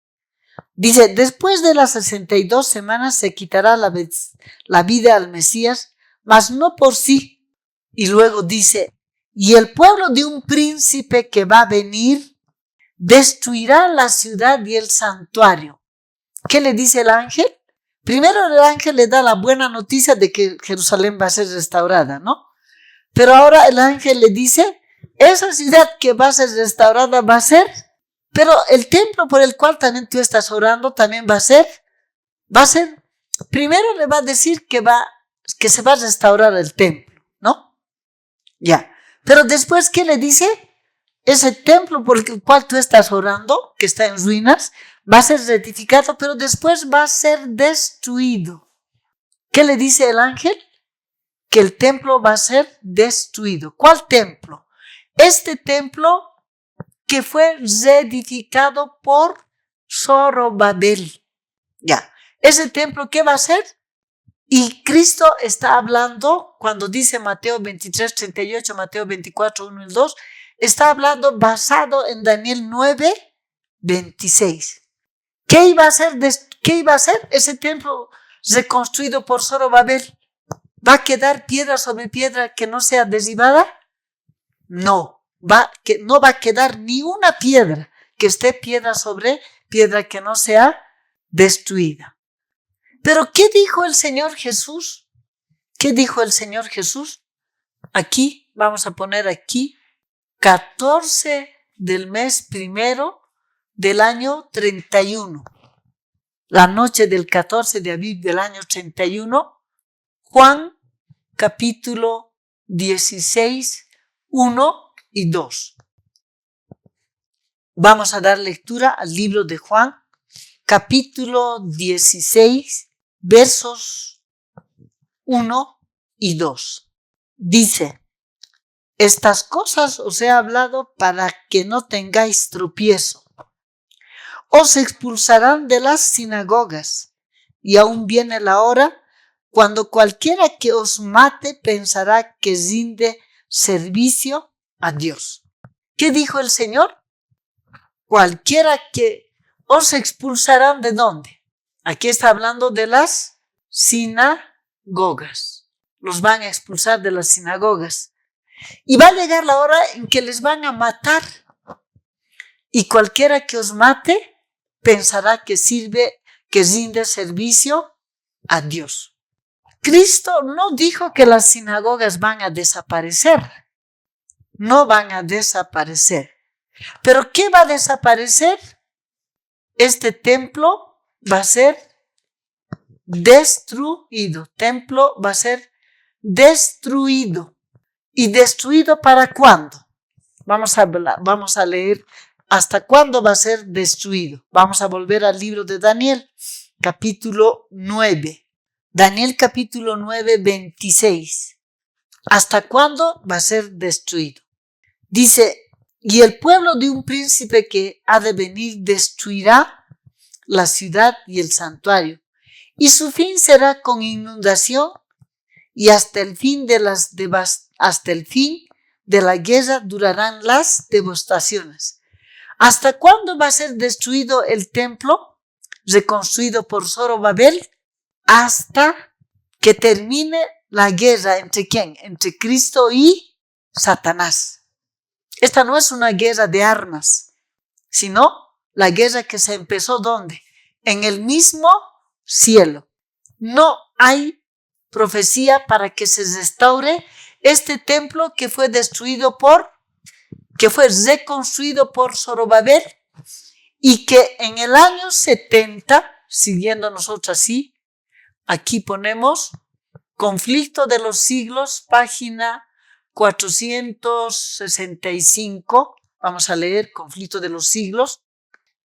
Dice, después de las 62 semanas se quitará la vida al Mesías, mas no por sí. Y luego dice, y el pueblo de un príncipe que va a venir destruirá la ciudad y el santuario. ¿Qué le dice el ángel? Primero el ángel le da la buena noticia de que Jerusalén va a ser restaurada, ¿no? Pero ahora el ángel le dice, esa ciudad que va a ser restaurada va a ser, pero el templo por el cual también tú estás orando también va a ser, primero le va a decir que se va a restaurar el templo, ¿no? Ya. Pero después, ¿qué le dice? Ese templo por el cual tú estás orando, que está en ruinas, va a ser rectificado, pero después va a ser destruido. ¿Qué le dice el ángel? Que el templo va a ser destruido. ¿Cuál templo? Este templo que fue reedificado por Zorobabel. Ya. ¿Ese templo qué va a ser? Y Cristo está hablando, cuando dice Mateo 23, 38, Mateo 24, 1 y 2, está hablando basado en Daniel 9, 26. ¿Qué iba a hacer ese templo reconstruido por Zorobabel? ¿Va a quedar piedra sobre piedra que no sea derribada? No va a quedar ni una piedra que esté piedra sobre piedra que no sea destruida. Pero ¿qué dijo el Señor Jesús? ¿Qué dijo el Señor Jesús? Aquí, vamos a poner aquí, 14 del mes primero del año 31. La noche del 14 de Aviv del año 31, Juan capítulo 16, 1 y 2. Vamos a dar lectura al libro de Juan, capítulo 16, versos 1 y 2. Dice, estas cosas os he hablado para que no tengáis tropiezo. Os expulsarán de las sinagogas, y aún viene la hora cuando cualquiera que os mate pensará que rinde servicio a Dios. ¿Qué dijo el Señor? Cualquiera que os expulsarán, ¿de dónde? Aquí está hablando de las sinagogas. Los van a expulsar de las sinagogas. Y va a llegar la hora en que les van a matar. Y cualquiera que os mate pensará que rinde servicio a Dios. Cristo no dijo que las sinagogas van a desaparecer. No van a desaparecer. ¿Pero qué va a desaparecer? Este templo va a ser destruido. Templo va a ser destruido. ¿Y destruido para cuándo? Vamos a leer hasta cuándo va a ser destruido. Vamos a volver al libro de Daniel, capítulo 9. Daniel capítulo 9, 26. ¿Hasta cuándo va a ser destruido? Dice, y el pueblo de un príncipe que ha de venir destruirá la ciudad y el santuario, y su fin será con inundación, y hasta el fin de la guerra durarán las devastaciones. ¿Hasta cuándo va a ser destruido el templo reconstruido por Zorobabel? Hasta que termine la guerra entre ¿quién? Entre Cristo y Satanás. Esta no es una guerra de armas, sino la guerra que se empezó ¿dónde? En el mismo cielo. No hay profecía para que se restaure este templo que fue reconstruido por Zorobabel, y que en el año 70, siguiendo nosotros así, aquí ponemos Conflicto de los Siglos, página 465. Vamos a leer Conflicto de los Siglos,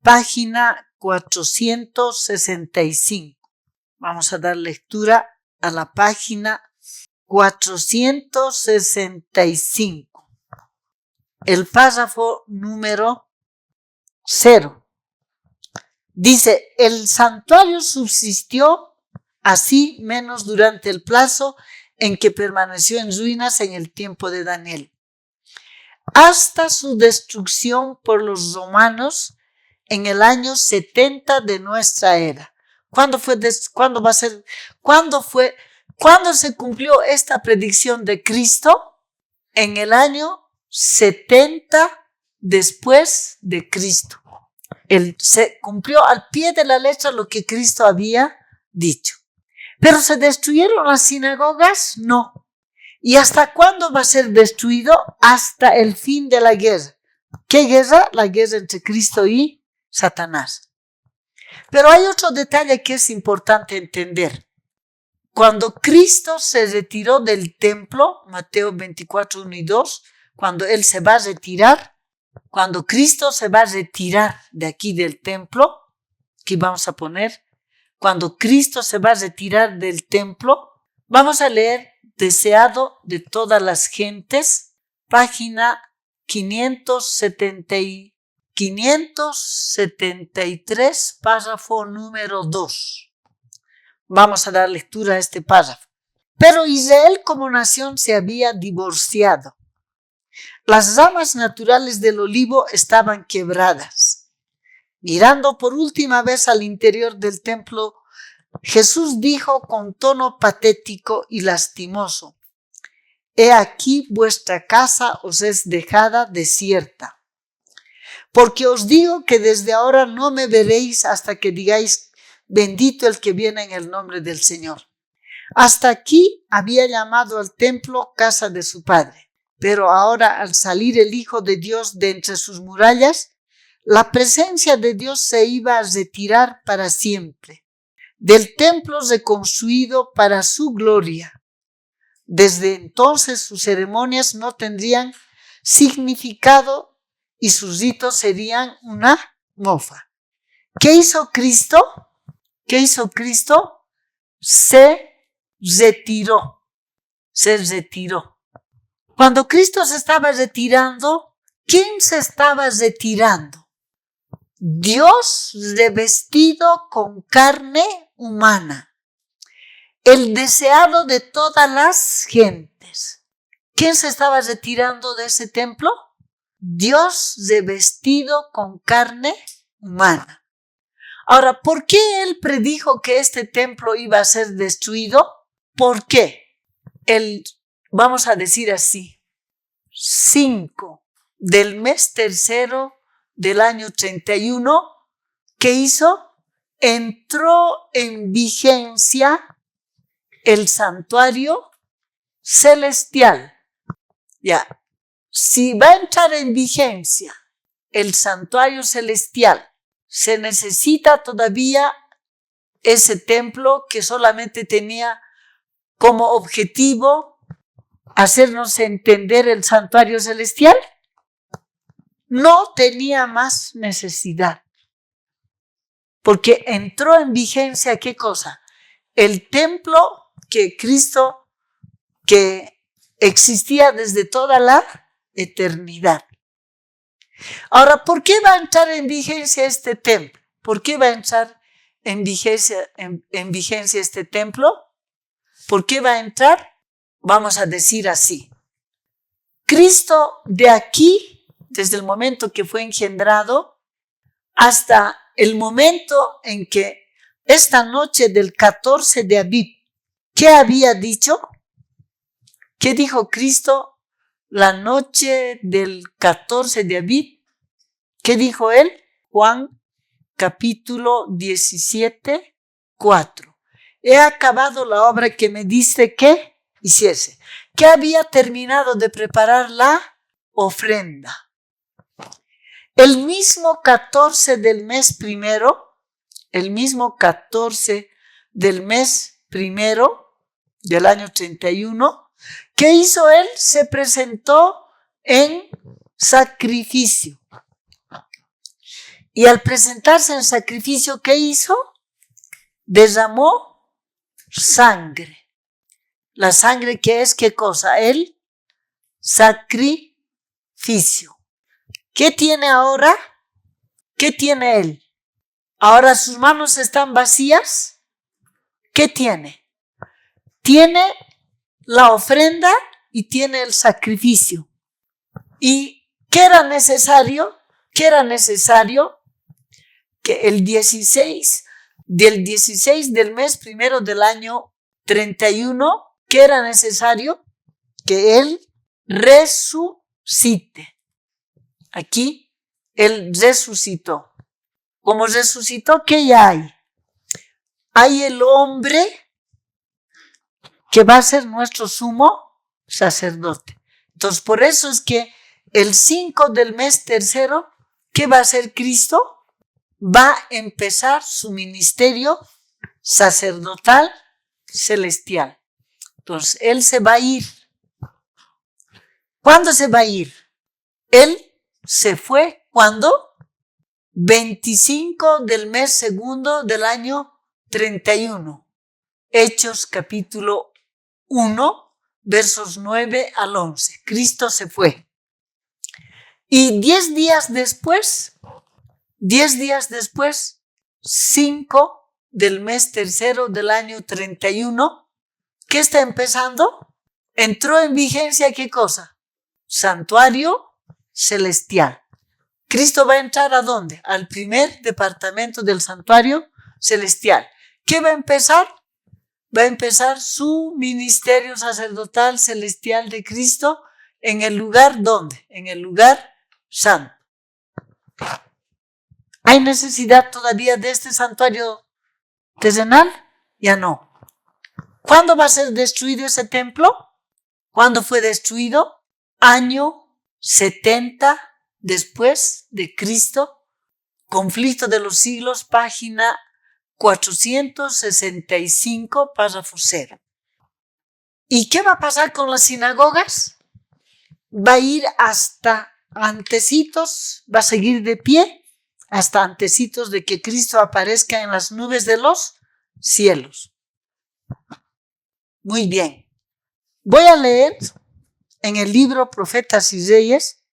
página 465. Vamos a dar lectura a la página 465. El párrafo número 0. Dice, el santuario subsistió así menos durante el plazo en que permaneció en ruinas en el tiempo de Daniel, hasta su destrucción por los romanos en el año 70 de nuestra era. ¿Cuándo se cumplió esta predicción de Cristo? En el año 70 después de Cristo. Se cumplió al pie de la letra lo que Cristo había dicho. ¿Pero se destruyeron las sinagogas? No. ¿Y hasta cuándo va a ser destruido? Hasta el fin de la guerra. ¿Qué guerra? La guerra entre Cristo y Satanás. Pero hay otro detalle que es importante entender. Cuando Cristo se retiró del templo, Mateo 24, 1 y 2, cuando Cristo se va a retirar de aquí del templo, aquí vamos a poner, cuando Cristo se va a retirar del templo, vamos a leer Deseado de todas las gentes, página 573, párrafo número 2. Vamos a dar lectura a este párrafo. Pero Israel como nación se había divorciado. Las ramas naturales del olivo estaban quebradas. Mirando por última vez al interior del templo, Jesús dijo con tono patético y lastimoso: He aquí vuestra casa os es dejada desierta. Porque os digo que desde ahora no me veréis hasta que digáis: bendito el que viene en el nombre del Señor. Hasta aquí había llamado al templo casa de su padre. Pero ahora, al salir el Hijo de Dios de entre sus murallas, la presencia de Dios se iba a retirar para siempre del templo reconstruido para su gloria. Desde entonces sus ceremonias no tendrían significado y sus ritos serían una mofa. ¿Qué hizo Cristo? Se retiró. Cuando Cristo se estaba retirando, ¿quién se estaba retirando? Dios revestido con carne humana, el deseado de todas las gentes. ¿Quién se estaba retirando de ese templo? Dios revestido con carne humana. Ahora, ¿por qué Él predijo que este templo iba a ser destruido? ¿Por qué? Vamos a decir así, 5 del mes tercero del año 31, ¿qué hizo? Entró en vigencia el santuario celestial. Ya, si va a entrar en vigencia el santuario celestial, se necesita todavía ese templo que solamente tenía como objetivo hacernos entender el santuario celestial. No tenía más necesidad, porque entró en vigencia, ¿qué cosa? El templo que Cristo, que existía desde toda la eternidad. Ahora, ¿por qué va a entrar en vigencia este templo? ¿Por qué va a entrar en vigencia este templo? ¿Por qué va a entrar? Vamos a decir así. Cristo de aquí, desde el momento que fue engendrado, hasta el momento en que esta noche del 14 de Aviv, ¿qué había dicho? ¿Qué dijo Cristo la noche del 14 de Aviv? ¿Qué dijo él? Juan capítulo 17, 4. He acabado la obra que me diste que hiciese. Que había terminado de preparar la ofrenda. El mismo 14 del mes primero, del año 31, ¿qué hizo él? Se presentó en sacrificio. Y al presentarse en sacrificio, ¿qué hizo? Derramó sangre. La sangre, ¿qué es? ¿Qué cosa? El sacrificio. ¿Qué tiene ahora? ¿Qué tiene él? Ahora sus manos están vacías. ¿Qué tiene? Tiene la ofrenda y tiene el sacrificio. ¿Y qué era necesario? ¿Qué era necesario? Que el 16 del mes primero del año 31, ¿qué era necesario? Que él resucite. Aquí él resucitó. Como resucitó, ¿qué ya hay? Hay el hombre que va a ser nuestro sumo sacerdote. Entonces, por eso es que el 5 del mes tercero, ¿qué va a hacer Cristo? Va a empezar su ministerio sacerdotal celestial. Entonces, él se va a ir. ¿Cuándo se va a ir? Él se fue, ¿cuándo? 25 del mes segundo del año 31. Hechos capítulo 1, versos 9 al 11. Cristo se fue. Y 10 días después, 5 del mes tercero del año 31, ¿qué está empezando? Entró en vigencia, ¿qué cosa? Santuario celestial. Cristo va a entrar ¿a dónde? Al primer departamento del santuario celestial. ¿Qué va a empezar? Va a empezar su ministerio sacerdotal celestial de Cristo en el lugar ¿dónde? En el lugar santo. ¿Hay necesidad todavía de este santuario terrenal? Ya no. ¿Cuándo va a ser destruido ese templo? ¿Cuándo fue destruido? Año 70 después de Cristo. Conflicto de los siglos, página 465, párrafo 0. ¿Y qué va a pasar con las sinagogas? Va a ir hasta antecitos, va a seguir de pie hasta antecitos de que Cristo aparezca en las nubes de los cielos. Muy bien. Voy a leer en el libro Profetas y Reyes,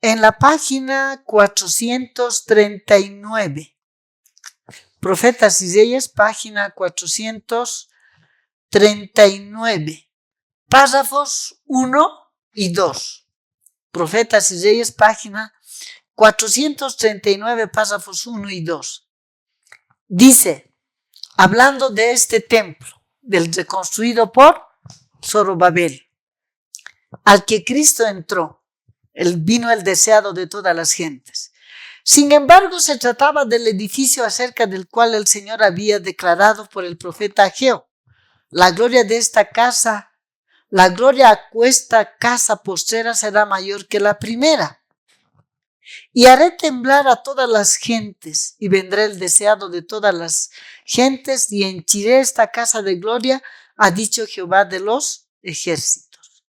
en la página 439. Profetas y Reyes, página 439. Párrafos 1 y 2. Profetas y Reyes, página 439, párrafos 1 y 2. Dice, hablando de este templo, del reconstruido por Zorobabel, al que Cristo entró, vino el deseado de todas las gentes. Sin embargo, se trataba del edificio acerca del cual el Señor había declarado por el profeta Ageo: la gloria de esta casa, la gloria a esta casa postrera será mayor que la primera. Y haré temblar a todas las gentes, y vendrá el deseado de todas las gentes, y henchiré esta casa de gloria, ha dicho Jehová de los ejércitos.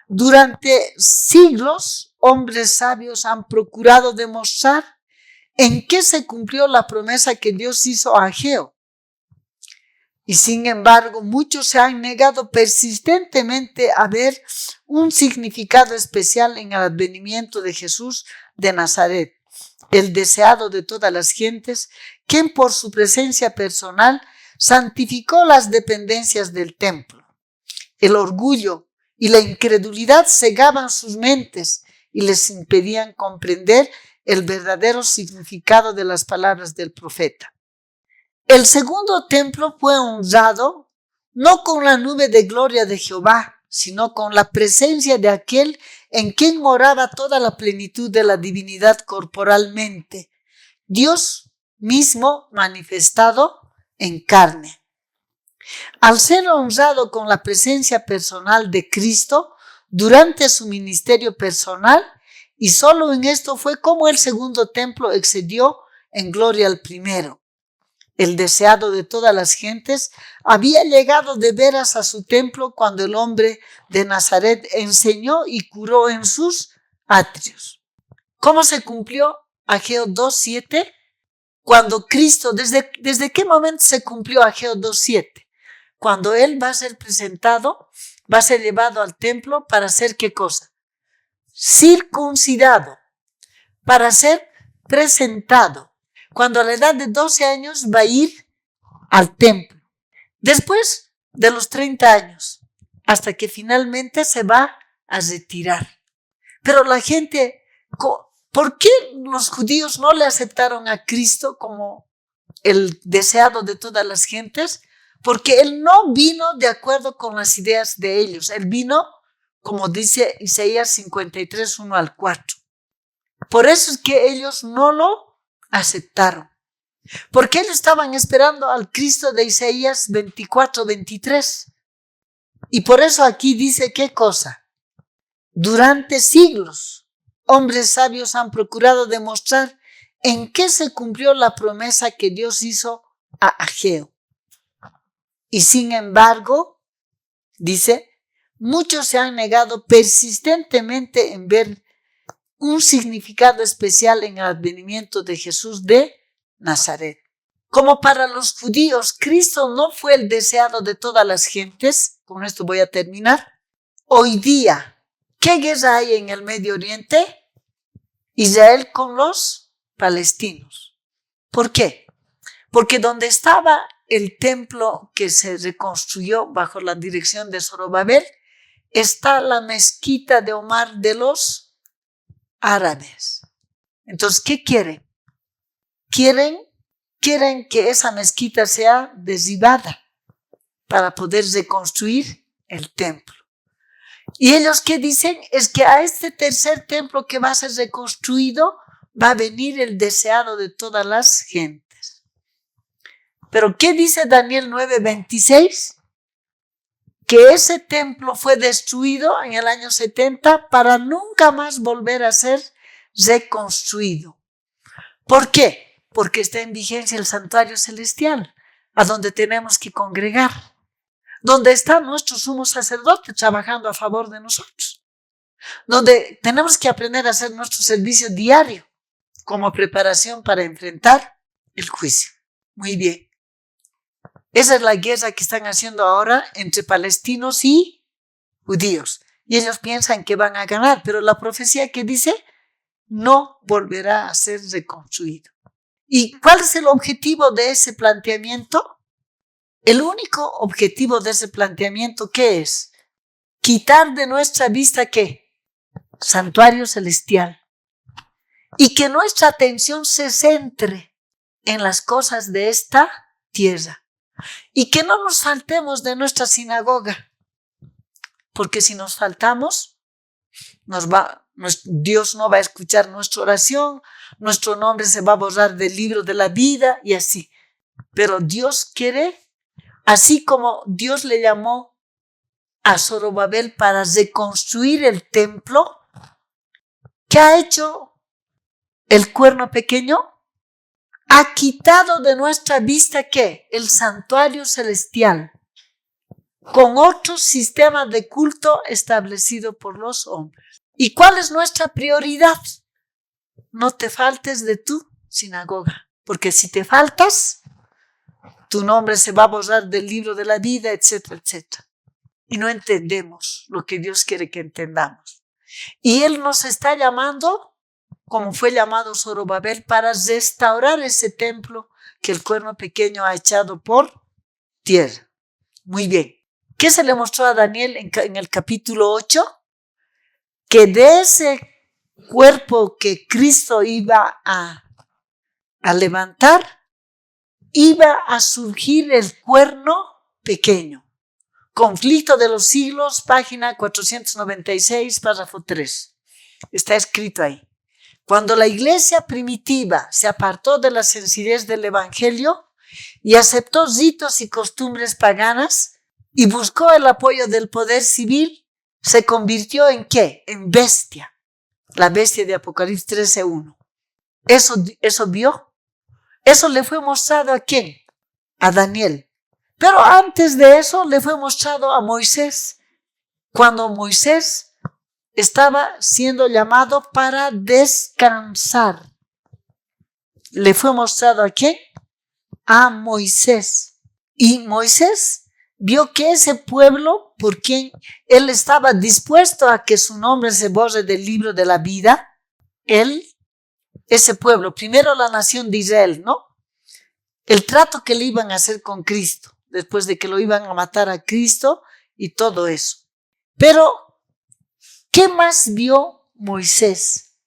Durante siglos, hombres sabios han procurado demostrar en qué se cumplió la promesa que Dios hizo a Ageo. Y sin embargo, muchos se han negado persistentemente a ver un significado especial en el advenimiento de Jesús de Nazaret, el deseado de todas las gentes, quien por su presencia personal santificó las dependencias del templo. El orgullo y la incredulidad cegaban sus mentes y les impedían comprender el verdadero significado de las palabras del profeta. El segundo templo fue honrado no con la nube de gloria de Jehová, sino con la presencia de aquel en quien moraba toda la plenitud de la divinidad corporalmente, Dios mismo manifestado en carne. Al ser honrado con la presencia personal de Cristo durante su ministerio personal, y solo en esto fue como el segundo templo excedió en gloria al primero. El deseado de todas las gentes había llegado de veras a su templo cuando el hombre de Nazaret enseñó y curó en sus atrios. ¿Cómo se cumplió Ageo 2:7? Cuando Cristo, ¿desde qué momento se cumplió Ageo 2:7? Cuando Él va a ser presentado, va a ser llevado al templo para hacer ¿qué cosa? Circuncidado, para ser presentado. Cuando a la edad de 12 años va a ir al templo. Después de los 30 años, hasta que finalmente se va a retirar. Pero la gente, ¿por qué los judíos no le aceptaron a Cristo como el deseado de todas las gentes? Porque Él no vino de acuerdo con las ideas de ellos. Él vino, como dice Isaías 53, 1-4. Por eso es que ellos no lo aceptaron. Porque ellos estaban esperando al Cristo de Isaías 24, 23. Y por eso aquí dice ¿qué cosa? Durante siglos, hombres sabios han procurado demostrar en qué se cumplió la promesa que Dios hizo a Ageo. Y sin embargo, dice, muchos se han negado persistentemente en ver un significado especial en el advenimiento de Jesús de Nazaret. Como para los judíos, Cristo no fue el deseado de todas las gentes. Con esto voy a terminar. Hoy día, ¿qué guerra hay en el Medio Oriente? Israel con los palestinos. ¿Por qué? Porque donde estaba el templo que se reconstruyó bajo la dirección de Zorobabel, está la mezquita de Omar de los árabes. Entonces, ¿qué quieren? Quieren que esa mezquita sea derribada para poder reconstruir el templo. Y ellos ¿qué dicen? Es que a este tercer templo que va a ser reconstruido va a venir el deseado de todas las gentes. Pero ¿qué dice Daniel 9:26? Que ese templo fue destruido en el año 70 para nunca más volver a ser reconstruido. ¿Por qué? Porque está en vigencia el santuario celestial, a donde tenemos que congregar, donde está nuestro sumo sacerdote trabajando a favor de nosotros, donde tenemos que aprender a hacer nuestro servicio diario como preparación para enfrentar el juicio. Muy bien. Esa es la guerra que están haciendo ahora entre palestinos y judíos. Y ellos piensan que van a ganar, pero la profecía que dice no volverá a ser reconstruido. ¿Y cuál es el objetivo de ese planteamiento? El único objetivo de ese planteamiento, ¿qué es? Quitar de nuestra vista, ¿qué? Santuario celestial. Y que nuestra atención se centre en las cosas de esta tierra. Y que no nos faltemos de nuestra sinagoga. Porque si nos faltamos, nos Dios no va a escuchar nuestra oración, nuestro nombre se va a borrar del libro de la vida y así. Pero Dios quiere, así como Dios le llamó a Zorobabel para reconstruir el templo, ¿qué ha hecho el cuerno pequeño? Ha quitado de nuestra vista ¿qué? El santuario celestial, con otro sistema de culto establecido por los hombres. ¿Y cuál es nuestra prioridad? No te faltes de tu sinagoga, porque si te faltas, tu nombre se va a borrar del libro de la vida, etcétera, etcétera. Y no entendemos lo que Dios quiere que entendamos. Y Él nos está llamando, como fue llamado Zorobabel, para restaurar ese templo que el cuerno pequeño ha echado por tierra. Muy bien. ¿Qué se le mostró a Daniel en el capítulo 8? Que de ese cuerpo que Cristo iba a levantar, iba a surgir el cuerno pequeño. Conflicto de los siglos, página 496, párrafo 3. Está escrito ahí. Cuando la iglesia primitiva se apartó de la sencillez del evangelio y aceptó ritos y costumbres paganas y buscó el apoyo del poder civil, se convirtió ¿en qué? En bestia. La bestia de Apocalipsis 13:1. Eso vio. Eso le fue mostrado ¿a quién? A Daniel. Pero antes de eso le fue mostrado a Moisés. Cuando Moisés estaba siendo llamado para descansar. Le fue mostrado ¿a quién? A Moisés. Y Moisés vio que ese pueblo, por quien él estaba dispuesto a que su nombre se borre del libro de la vida, ese pueblo, primero la nación de Israel, ¿no? El trato que le iban a hacer con Cristo, después de que lo iban a matar a Cristo y todo eso. Pero, ¿qué más vio Moisés?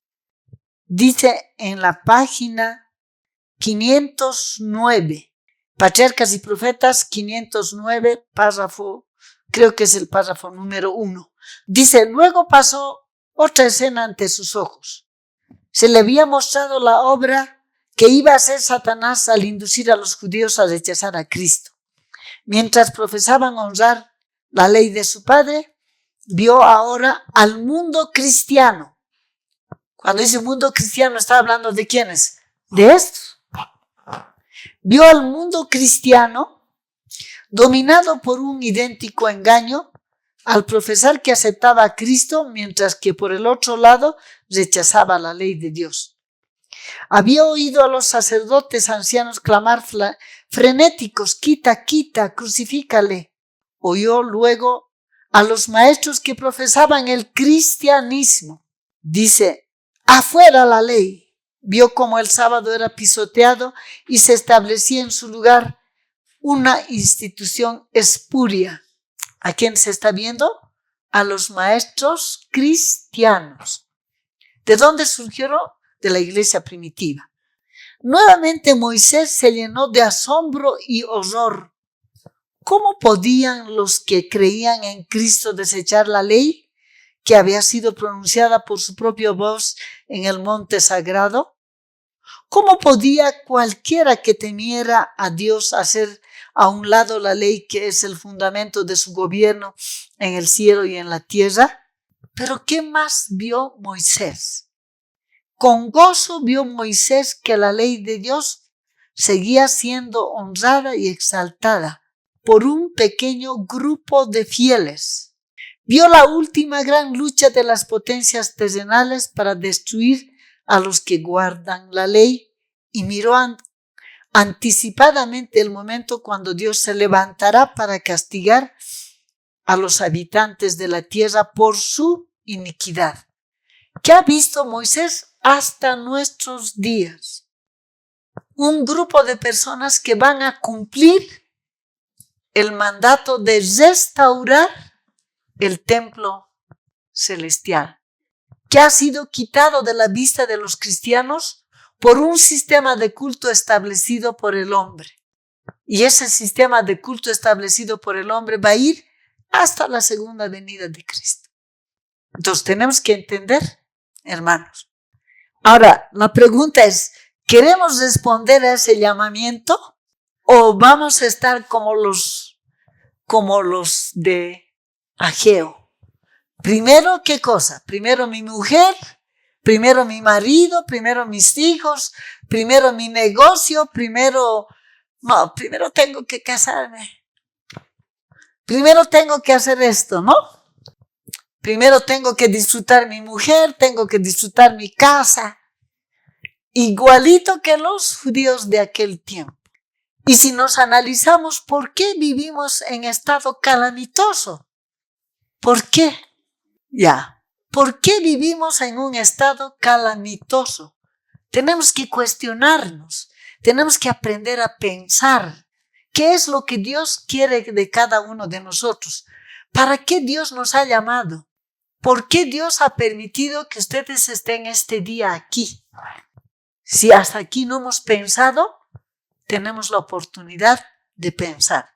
Dice en la página 509, Patriarcas y Profetas 509, párrafo, creo que es el párrafo número 1. Dice, luego pasó otra escena ante sus ojos. Se le había mostrado la obra que iba a hacer Satanás al inducir a los judíos a rechazar a Cristo. Mientras profesaban honrar la ley de su padre, vio ahora al mundo cristiano. Cuando dice mundo cristiano, está hablando de quiénes, de estos. Vio al mundo cristiano dominado por un idéntico engaño al profesar que aceptaba a Cristo, mientras que por el otro lado rechazaba la ley de Dios. Había oído a los sacerdotes ancianos clamar frenéticos, quita, quita, crucifícale. Oyó luego a los maestros que profesaban el cristianismo. Dice, afuera la ley. Vio cómo el sábado era pisoteado y se establecía en su lugar una institución espuria. ¿A quién se está viendo? A los maestros cristianos. ¿De dónde surgieron? De la iglesia primitiva. Nuevamente Moisés se llenó de asombro y horror. ¿Cómo podían los que creían en Cristo desechar la ley que había sido pronunciada por su propia voz en el monte sagrado? ¿Cómo podía cualquiera que temiera a Dios hacer a un lado la ley que es el fundamento de su gobierno en el cielo y en la tierra? Pero ¿qué más vio Moisés? Con gozo vio Moisés que la ley de Dios seguía siendo honrada y exaltada por un pequeño grupo de fieles. Vio la última gran lucha de las potencias terrenales para destruir a los que guardan la ley y miró anticipadamente el momento cuando Dios se levantará para castigar a los habitantes de la tierra por su iniquidad. ¿Qué ha visto Moisés hasta nuestros días? Un grupo de personas que van a cumplir el mandato de restaurar el templo celestial, que ha sido quitado de la vista de los cristianos por un sistema de culto establecido por el hombre. Y ese sistema de culto establecido por el hombre va a ir hasta la segunda venida de Cristo. Entonces tenemos que entender hermanos. Ahora, la pregunta es, ¿queremos responder a ese llamamiento o vamos a estar como los de Ageo? Primero, ¿qué cosa? Primero mi mujer, primero mi marido, primero mis hijos, primero mi negocio, primero tengo que casarme. Primero tengo que hacer esto, ¿no? Primero tengo que disfrutar mi mujer, tengo que disfrutar mi casa. Igualito que los judíos de aquel tiempo. Y si nos analizamos, ¿por qué vivimos en estado calamitoso? ¿Por qué? ¿Por qué vivimos en un estado calamitoso? Tenemos que cuestionarnos, tenemos que aprender a pensar. ¿Qué es lo que Dios quiere de cada uno de nosotros? ¿Para qué Dios nos ha llamado? ¿Por qué Dios ha permitido que ustedes estén este día aquí? Si hasta aquí no hemos pensado, tenemos la oportunidad de pensar.